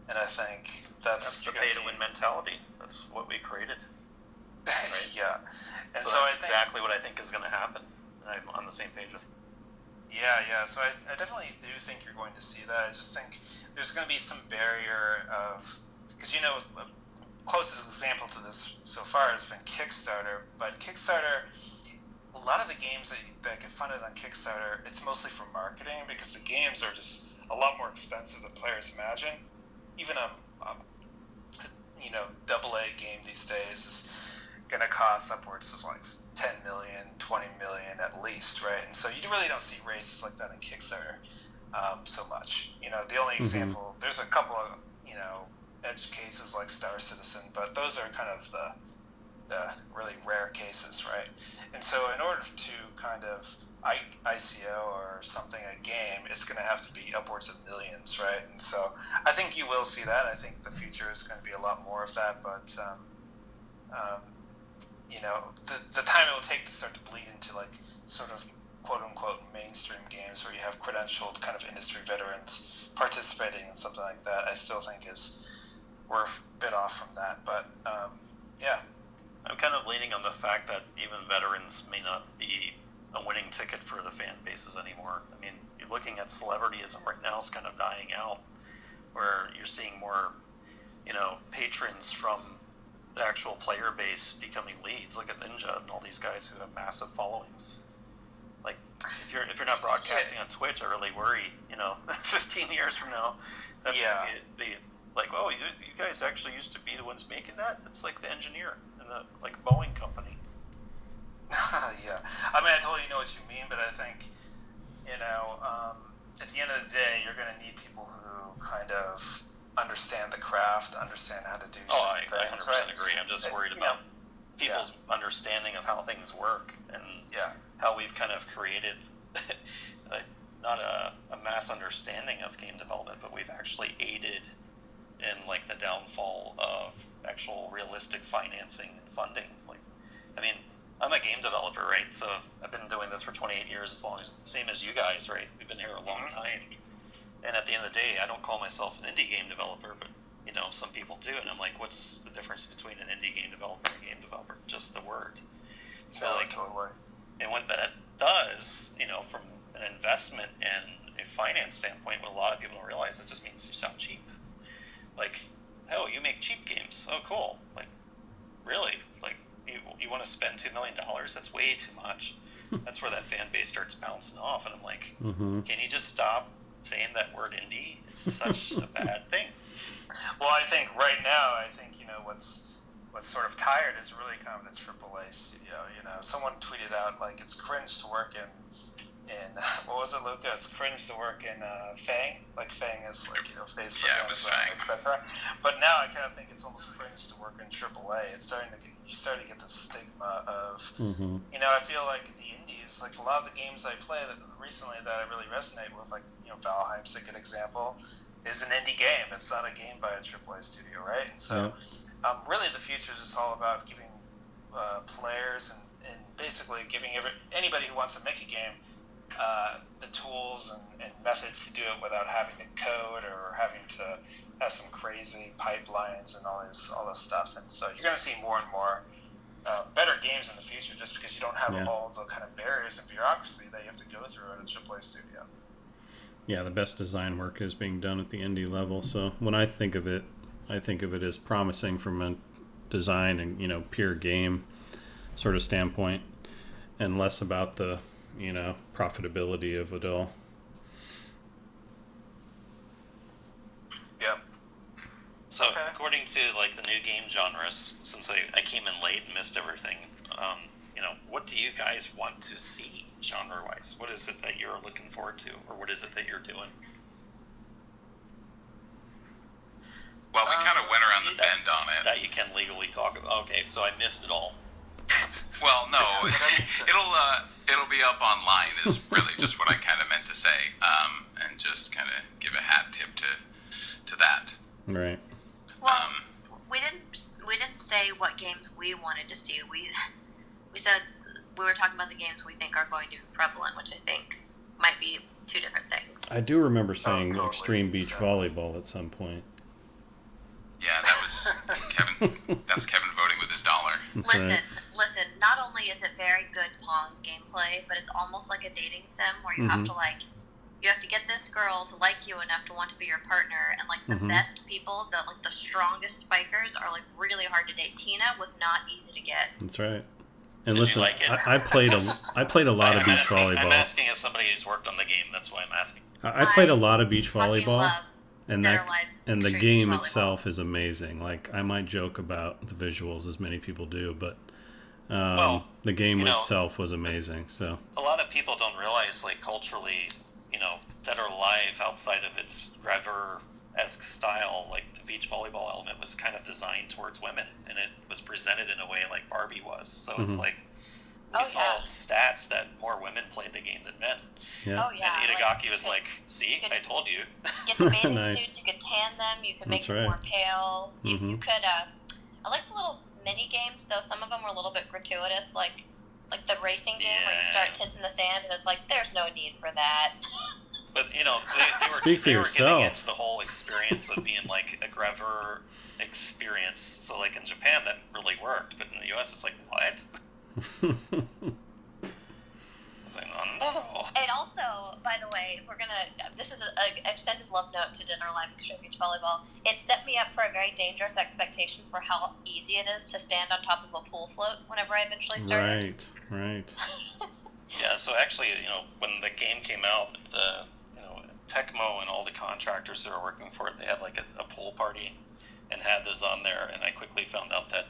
S3: and I think that's
S8: the pay-to-win mentality. That's what we created. Right?
S3: Yeah. And
S8: so that's exactly what I think is going to happen. I'm on the same page with you.
S3: Yeah. So I definitely do think you're going to see that. I just think there's going to be some barrier of, because closest example to this so far has been Kickstarter, but Kickstarter, a lot of the games that get funded on Kickstarter, it's mostly for marketing because the games are just a lot more expensive than players imagine. Even a AA game these days is going to cost upwards of like 10 million, 20 million at least, right? And so you really don't see races like that in Kickstarter so much. The only example, there's a couple of edge cases like Star Citizen, but those are kind of the really rare cases, right? And so in order to kind of ICO or something a game, it's going to have to be upwards of millions, right? And so I think you will see that. I think the future is going to be a lot more of that, but the time it will take to start to bleed into like sort of quote unquote mainstream games where you have credentialed kind of industry veterans participating in something like that, I still think we're a bit off from that. But yeah.
S8: I'm kind of leaning on the fact that even veterans may not be a winning ticket for the fan bases anymore. I mean, you're looking at celebrityism right now is kind of dying out, where you're seeing more, patrons from the actual player base becoming leads. Look at Ninja and all these guys who have massive followings. Like, if you're not broadcasting on Twitch, I really worry. 15 years from now, that's gonna be like, oh, you guys actually used to be the ones making that. It's like the engineer in the Boeing company.
S3: Yeah, I mean, I totally know what you mean, but I think at the end of the day, you're going to need people who kind of understand the craft, understand how to do.
S8: Oh, I 100% agree. I'm just worried about people's understanding of how things work and how we've kind of created not a mass understanding of game development, but we've actually aided in the downfall of actual realistic financing and funding. I'm a game developer, right? So I've been doing this for 28 years, same as you guys, right? We've been here a long time. And at the end of the day, I don't call myself an indie game developer, but some people do. And I'm like, what's the difference between an indie game developer and a game developer? Just the word. So
S3: totally.
S8: And what that does, from an investment and a finance standpoint, what a lot of people don't realize, it just means you sound cheap. Oh, you make cheap games. Oh, cool. Really? You want to spend $2 million? That's way too much. That's where that fan base starts bouncing off. And I'm like, can you just stop saying that word indie? It's such a bad thing.
S3: Well, I think right now, what's sort of tired is really kind of the AAA studio. Someone tweeted out it's cringe to work in what was it, Luca? It's cringe to work in Fang. Fang is Facebook.
S2: Yeah, it was Fang.
S3: Etc. But now I kind of think it's almost cringe to work in AAA. It's you starting to get the stigma of, I feel like the indies, a lot of the games I play recently that I really resonate with, Valheim's a good example, is an indie game. It's not a game by a AAA studio, right? And so really the future is just all about giving players and basically giving anybody who wants to make a game the tools and methods to do it without having to code or having to have some crazy pipelines and all this stuff. And so you're going to see more and more better games in the future just because you don't have all the kind of barriers and bureaucracy that you have to go through at a AAA studio.
S1: Yeah, the best design work is being done at the indie level. So when I think of it as promising from a design and pure game sort of standpoint, and less about the profitability of it all.
S3: Yep.
S8: So according to the new game genres, since I came in late and missed everything, what do you guys want to see genre-wise? What is it that you're looking forward to, or what is it that you're doing?
S2: Well, we kind of went around the bend on it.
S8: That you can legally talk about. Okay, so I missed it all.
S2: Well, no, it'll be up online is really just what I kind of meant to say, and just kind of give a hat tip to that.
S1: Right.
S4: Well, we didn't say what games we wanted to see. We said we were talking about the games we think are going to be prevalent, which I think might be two different things.
S1: I do remember saying Extreme Beach Volleyball at some point.
S2: Yeah, that was Kevin. That's Kevin voting with his dollar.
S4: Listen. Not only is it very good Pong gameplay, but it's almost like a dating sim where you have to you have to get this girl to like you enough to want to be your partner, and like the best people, the strongest spikers are like really hard to date. Tina was not easy to get.
S1: That's right. And
S5: Did
S1: listen,
S5: you like it?
S1: I played a lot of beach volleyball.
S8: I'm asking as somebody who's worked on the game. That's why I'm asking.
S1: I played a lot of beach volleyball,
S4: Love
S1: and
S4: Dead or Alive
S1: and the
S4: Extreme
S1: game
S4: Beach Volleyball.
S1: itself is amazing. Like, I might joke about the visuals, as many people do, but the game itself was amazing. So
S8: A lot of people don't realize, like, culturally, Dead or Alive, outside of its Rever-esque style, like, the beach volleyball element was kind of designed towards women, and it was presented in a way like Barbie was. So it's like, we saw stats that more women played the game than men.
S1: yeah.
S4: Oh yeah.
S8: And Itagaki was like, see, I told you.
S4: Get the bathing
S1: Nice.
S4: suits. You could tan them. You could make
S1: That's
S4: them
S1: right.
S4: more pale. You could. I like the little mini games, though. Some of them were a little bit gratuitous, like the racing game where you start tits in the sand, and it's like there's no need for that.
S8: But they
S1: Speak for
S8: were
S1: yourself.
S8: getting into the whole experience of being like a Grever experience. So like in Japan that really worked, but in the US it's like, what? It's like, no.
S4: And also, by the way, if we're gonna, this is an extended love note to Dead or Alive Extreme Beach Volleyball. It set me up for a very dangerous expectation for how easy it is to stand on top of a pool float whenever I eventually started.
S1: Right.
S8: Yeah, so actually, when the game came out, the Tecmo and all the contractors that were working for it, they had like a pool party and had those on there, and I quickly found out that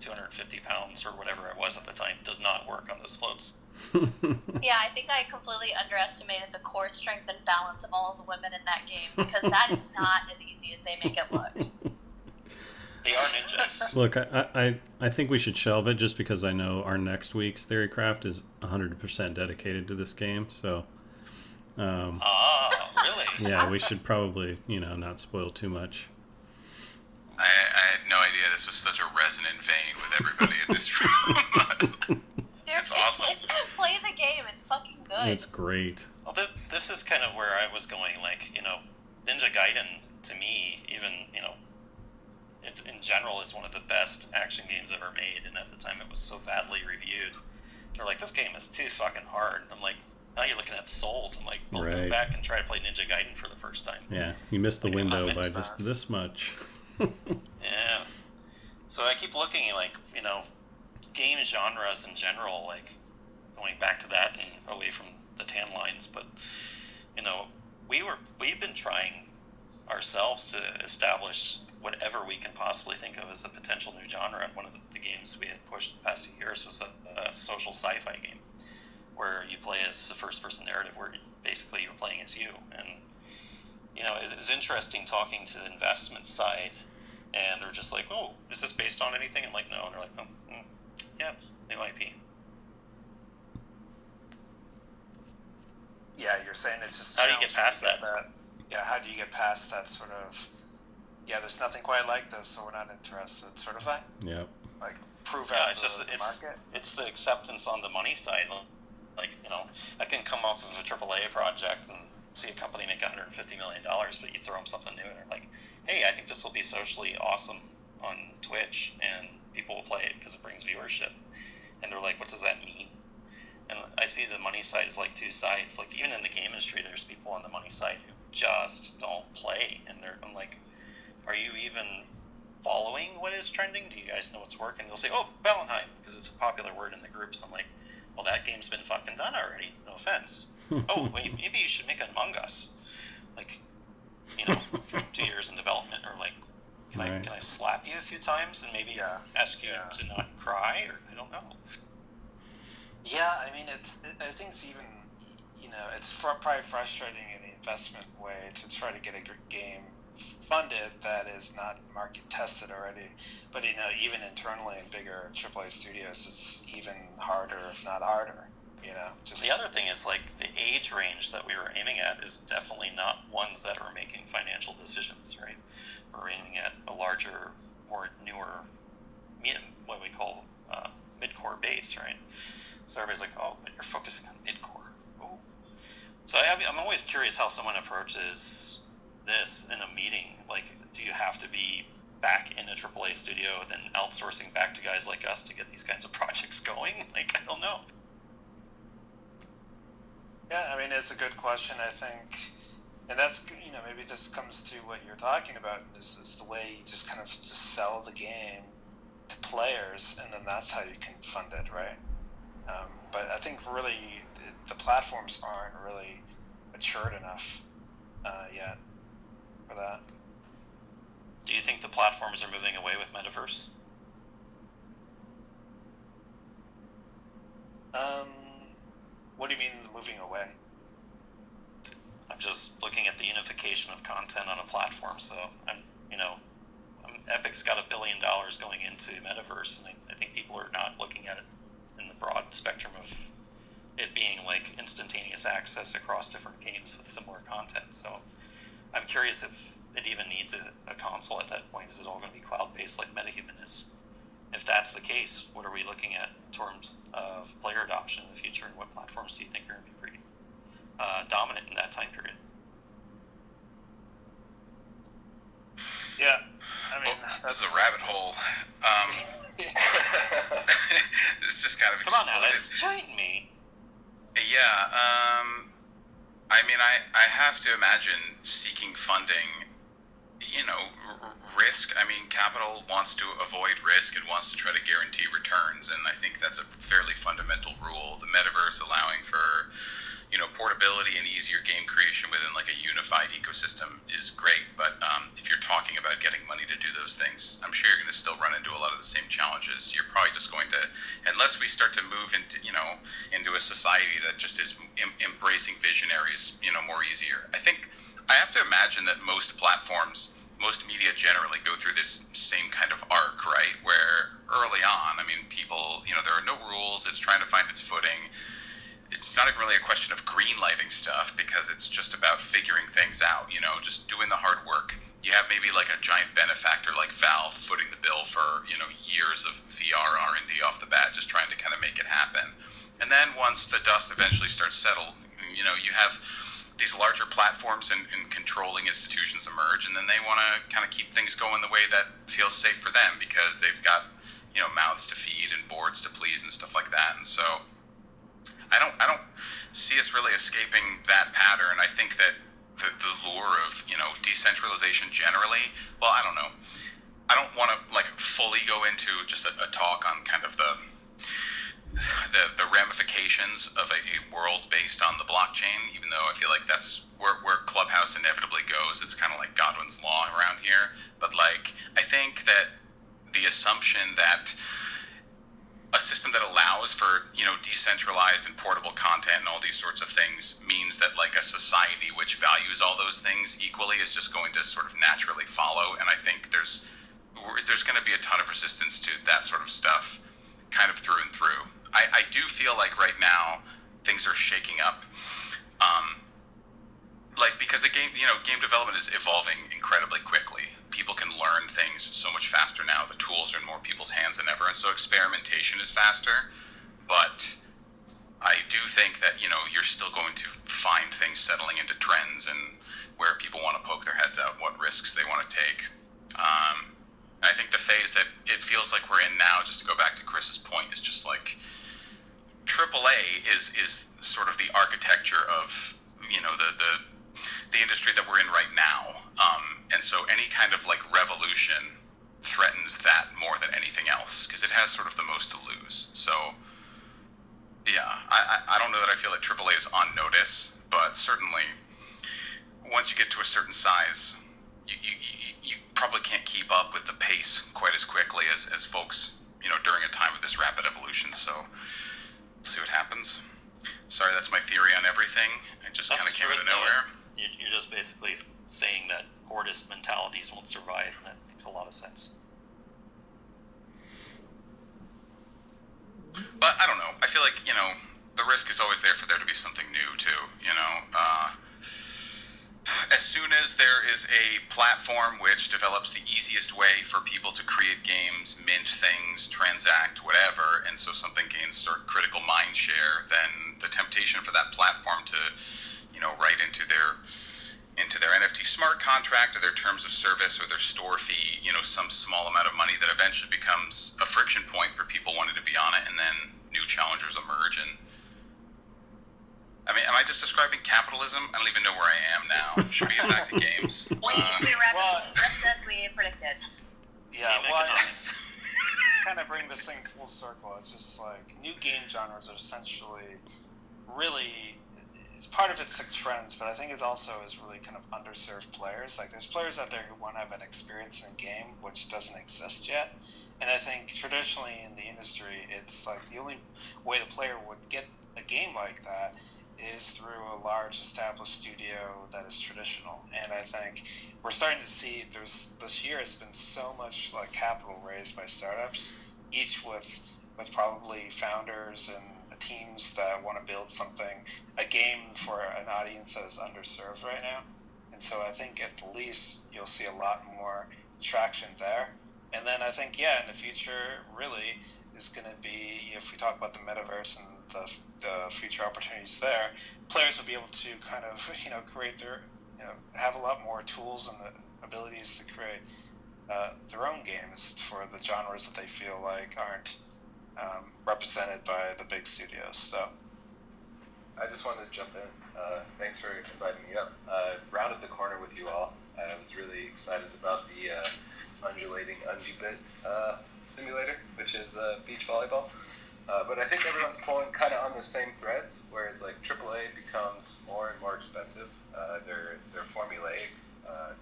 S8: 250 pounds or whatever it was at the time does not work on those floats.
S4: Yeah, I think I completely underestimated the core strength and balance of all of the women in that game, because that is not as easy as they make it look.
S8: They are ninjas.
S1: Look, I think we should shelve it just because I know our next week's Theorycraft is 100% dedicated to this game. So,
S8: Really?
S1: yeah, we should probably, not spoil too much.
S2: I had no idea this was such a resonant vein with everybody in this room.
S4: Seriously,
S2: awesome.
S4: Play the game. It's fucking good.
S1: It's great.
S8: Well, this is kind of where I was going. Like, Ninja Gaiden, to me, even, it, in general, is one of the best action games ever made. And at the time, it was so badly reviewed. They're like, this game is too fucking hard. I'm like, now you're looking at Souls. I'm like, well, go back and try to play Ninja Gaiden for the first time.
S1: Yeah, you missed the window by just this much.
S8: Yeah. So I keep looking at, like, game genres in general, like, going back to that and away from the tan lines, but, we've been trying ourselves to establish whatever we can possibly think of as a potential new genre, and one of the games we had pushed the past few years was a social sci-fi game, where you play as a first-person narrative, where basically you're playing as you, and, it was interesting talking to the investment side, and they're just like, oh, is this based on anything? I'm like, no. And they're like, oh, yeah, new IP.
S3: Yeah, you're saying it's just.
S8: How do you get past that?
S3: Yeah, how do you get past that sort of? Yeah, there's nothing quite like this, so we're not interested, sort of thing.
S1: Yep.
S3: Like prove out the market.
S8: It's the acceptance on the money side. Like, I can come off of a AAA project and see a company make $150 million, but you throw them something new and they're like, hey, I think this will be socially awesome on Twitch and people will play it because it brings viewership. And they're like, what does that mean? And I see the money side is like two sides. Like, even in the game industry, there's people on the money side who just don't play. And I'm like, are you even following what is trending? Do you guys know what's working? They'll say, oh, Valheim, because it's a popular word in the groups. I'm like, well, that game's been fucking done already. No offense. Oh, wait, maybe you should make Among Us. Like, 2 years in development, or like, can I slap you a few times and maybe ask you to not cry, or I don't know.
S3: Yeah, I mean, I think it's even, it's probably frustrating in the investment way to try to get a game funded that is not market tested already. But, even internally in bigger AAA studios, it's even harder, if not harder.
S8: The other thing is, like, the age range that we were aiming at is definitely not ones that are making financial decisions, right? We're aiming at a larger, more newer, what we call mid-core base, right? So everybody's like, oh, but you're focusing on mid-core. Ooh. So I'm always curious how someone approaches this in a meeting. Like, do you have to be back in a AAA studio, then outsourcing back to guys like us to get these kinds of projects going? Like, I don't know.
S3: Yeah, I mean, it's a good question, I think. And that's, maybe this comes to what you're talking about, is the way you just kind of just sell the game to players, and then that's how you can fund it, right? But I think really the platforms aren't really matured enough yet for that.
S8: Do you think the platforms are moving away with Metaverse?
S3: What do you mean moving away?
S8: I'm just looking at the unification of content on a platform. So Epic's got $1 billion going into Metaverse, and I think people are not looking at it in the broad spectrum of it being like instantaneous access across different games with similar content. So I'm curious if it even needs a console at that point. Is it all going to be cloud-based like MetaHuman is? If that's the case, what are we looking at in terms of player adoption in the future, and what platforms do you think are going to be pretty dominant in that time period?
S3: Yeah, I mean,
S2: this is a rabbit hole. It's just kind of
S8: come on now, that's join me.
S2: Yeah, I mean, I have to imagine seeking funding, risk. I mean, capital wants to avoid risk and wants to try to guarantee returns, and I think that's a fairly fundamental rule. The metaverse allowing for, portability and easier game creation within like a unified ecosystem is great, but if you're talking about getting money to do those things, I'm sure you're going to still run into a lot of the same challenges. You're probably just going to, unless we start to move into, into a society that just is embracing visionaries, more easier. I have to imagine that most platforms, most media generally go through this same kind of arc, right? Where early on, I mean, people, there are no rules. It's trying to find its footing. It's not even really a question of greenlighting stuff, because it's just about figuring things out, just doing the hard work. You have maybe like a giant benefactor like Valve footing the bill for, years of VR R&D off the bat, just trying to kind of make it happen. And then once the dust eventually starts settled, you have these larger platforms and controlling institutions emerge, and then they want to kind of keep things going the way that feels safe for them, because they've got, mouths to feed and boards to please and stuff like that. And so I don't see us really escaping that pattern. I think that the lure of, decentralization generally, well, I don't know. I don't want to like fully go into just a talk on kind of the ramifications of a world based on the blockchain, even though I feel like that's where Clubhouse inevitably goes. It's kind of like Godwin's Law around here. But like, I think that the assumption that a system that allows for, decentralized and portable content and all these sorts of things means that like a society which values all those things equally is just going to sort of naturally follow. And I think there's going to be a ton of resistance to that sort of stuff kind of through and through. I do feel like right now things are shaking up. Because the game development is evolving incredibly quickly. People can learn things so much faster now. The tools are in more people's hands than ever, and so experimentation is faster. But I do think that, you're still going to find things settling into trends and where people want to poke their heads out, what risks they want to take. I think the phase that it feels like we're in now, just to go back to Chris's point, is just like AAA is sort of the architecture of, the industry that we're in right now. And so any kind of like revolution threatens that more than anything else, because it has sort of the most to lose. So yeah, I don't know that I feel like AAA is on notice, but certainly once you get to a certain size, you probably can't keep up with the pace quite as quickly as folks, during a time of this rapid evolution. So we'll see what happens. Sorry, that's my theory on everything. It just kind of came out of nowhere.
S8: You're just basically saying that hoardist mentalities won't survive, and that makes a lot of sense.
S2: But I don't know. I feel like, the risk is always there for there to be something new, too. As soon as there is a platform which develops the easiest way for people to create games, mint things, transact, whatever, and so something gains sort of critical mind share, then the temptation for that platform to, write into their NFT smart contract or their terms of service or their store fee, some small amount of money that eventually becomes a friction point for people wanting to be on it, and then new challengers emerge. And I mean, am I just describing capitalism? I don't even know where I am now. Should we get back to games?
S4: We wrap up just as we predicted.
S3: Yeah, well, kind of bring this thing full circle. It's just like new game genres are essentially really, it's part of its like trends, but I think it also is really kind of underserved players. Like there's players out there who want to have an experience in a game which doesn't exist yet. And I think traditionally in the industry, it's like the only way the player would get a game like that is through a large established studio that is traditional. And I think we're starting to see this year has been so much like capital raised by startups, each with probably founders and teams that want to build a game for an audience that is underserved right now. And so I think at the least you'll see a lot more traction there. And then I think, in the future, really, is going to be, if we talk about the metaverse and the future opportunities there, players will be able to kind of, create their, have a lot more tools and the abilities to create their own games for the genres that they feel like aren't represented by the big studios. So
S10: I just wanted to jump in. Thanks for inviting me up. Rounded the corner with you all. I was really excited about the undulating ungibit simulator, which is beach volleyball. But I think everyone's pulling kind of on the same threads, whereas like AAA becomes more and more expensive. They're formulaic.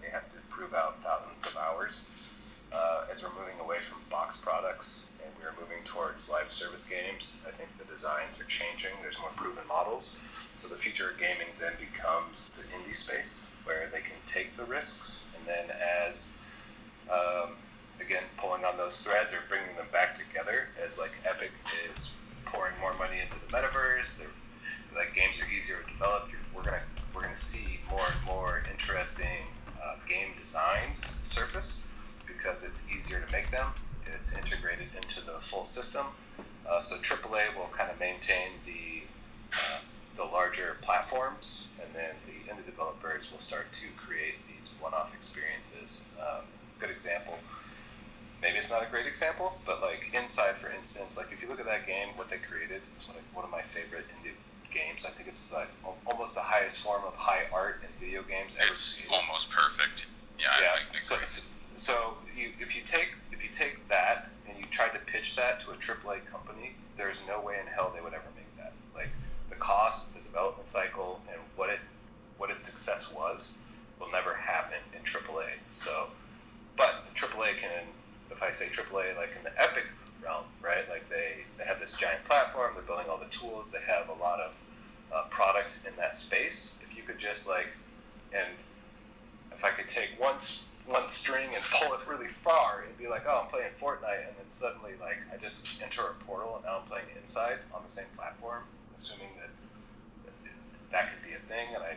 S10: They have to prove out thousands of hours. As we're moving away from box products and we're moving towards live service games, I think the designs are changing. There's more proven models. So the future of gaming then becomes the indie space where they can take the risks. And then as, again, pulling on those threads or bringing them back together as like Epic is pouring more money into the metaverse, like games are easier to develop. We're gonna see more and more interesting game designs surface because it's easier to make them. It's integrated into the full system. So AAA will kind of maintain the larger platforms, and then the indie developers will start to create these one-off experiences. Good example. Maybe it's not a great example, but like Inside, for instance, like if you look at that game, what they created, it's one of my favorite indie games. I think it's like almost the highest form of high art in video games ever.
S2: It's created. Almost perfect. Yeah. I agree.
S10: So if you take that and you try to pitch that to a AAA company, there's no way in hell they would ever make that. Like the cost, the development cycle, and what its success was will never happen in AAA. So, but AAA can, if I say AAA, like in the Epic realm, right? Like they have this giant platform. They're building all the tools. They have a lot of products in that space. If you could just and if I could take one string and pull it really far, it'd be like, oh, I'm playing Fortnite, and then suddenly, like, I just enter a portal, and now I'm playing Inside on the same platform, assuming that could be a thing, and I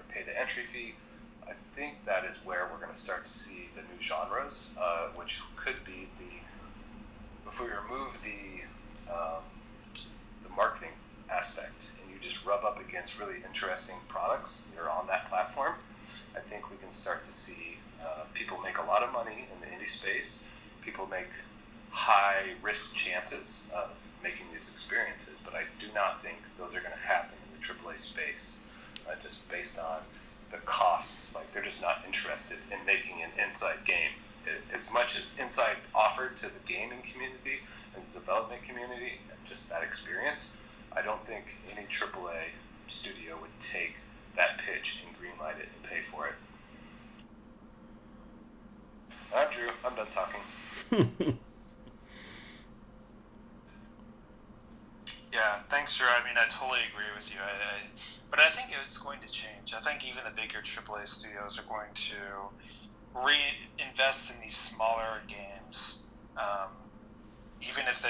S10: pay the entry fee. I think that is where we're going to start to see the new genres, which could be if we remove the marketing aspect, and you just rub up against really interesting products that are on that platform, I think we can start to see people make a lot of money in the indie space. People make high risk chances of making these experiences, but I do not think those are going to happen in the AAA space, just based on the costs. Like they're just not interested in making an Inside game. As much as Inside offered to the gaming community and the development community, and just that experience, I don't think any AAA studio would take that pitch and greenlight it and pay for it. Drew, I'm done talking.
S3: Yeah, thanks, Drew. I mean, I totally agree with you. But I think it's going to change. I think even the bigger AAA studios are going to reinvest in these smaller games, even if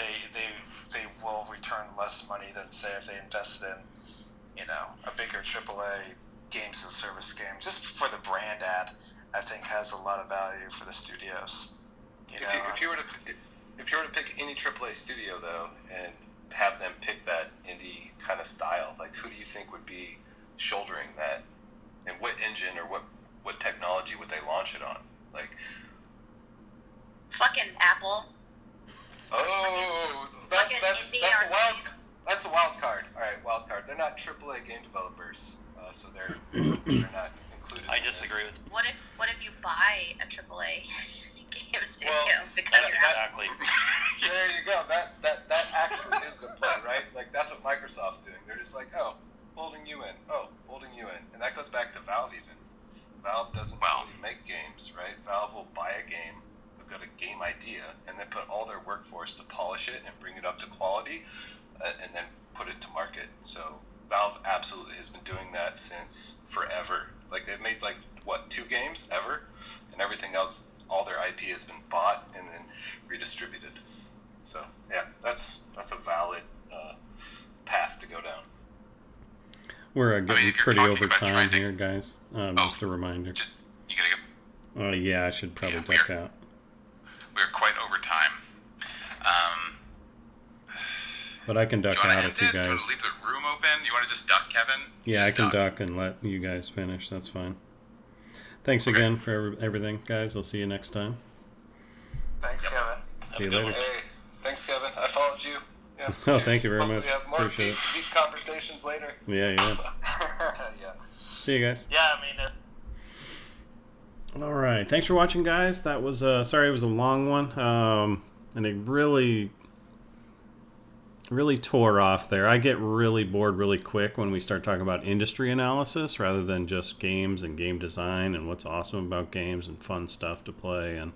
S3: they will return less money than, say, if they invested in, a bigger AAA games and service game. Just for the brand ad, I think has a lot of value for the studios.
S10: If you were to pick any AAA studio though, and have them pick that indie kind of style, like who do you think would be shouldering that, and what engine or what technology would they launch it on? Like,
S4: fucking Apple.
S10: oh, that's That's the wild card. All right, wild card. They're not AAA game developers, so they're not included.
S5: I disagree with.
S4: What if you buy a AAA game studio because
S5: That's
S4: you're
S5: exactly.
S10: There you go. That actually is the play, right? Like that's what Microsoft's doing. They're just like, oh, folding you in. Oh, folding you in. And that goes back to Valve even. Valve doesn't really make games, right? Valve will buy a game, they've got a game idea, and then put all their workforce to polish it and bring it up to quality, and then put it to market. So Valve absolutely has been doing that since forever. Like they've made 2 games ever, and everything else, all their IP has been bought and then redistributed. So yeah, that's a valid path to go down.
S1: We're getting pretty over time here, guys. Just a reminder.
S2: You gotta go.
S1: Yeah, I should probably duck out.
S2: We're quite over time.
S1: But I can duck out if you
S2: Do you
S1: guys.
S2: want to leave the room open? You want to just duck, Kevin?
S1: Yeah, I can duck and let you guys finish. That's fine. Thanks again for everything, guys. We'll see you next time.
S3: Thanks, Kevin.
S1: See you later.
S10: Hey, thanks, Kevin. I followed you. Yeah,
S1: Oh, thank you very much.
S10: We have more
S1: Appreciate
S10: deep conversations later.
S1: Yeah.
S3: Yeah.
S1: See you guys.
S8: Yeah, I mean.
S1: All right. Thanks for watching, guys. That was sorry it was a long one, and it really tore off there. I get really bored really quick when we start talking about industry analysis rather than just games and game design and what's awesome about games and fun stuff to play, and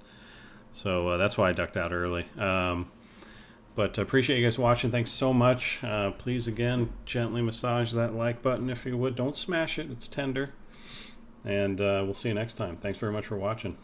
S1: so that's why I ducked out early. But appreciate you guys watching. Thanks so much. Please, again, gently massage that like button if you would. Don't smash it. It's tender. And we'll see you next time. Thanks very much for watching.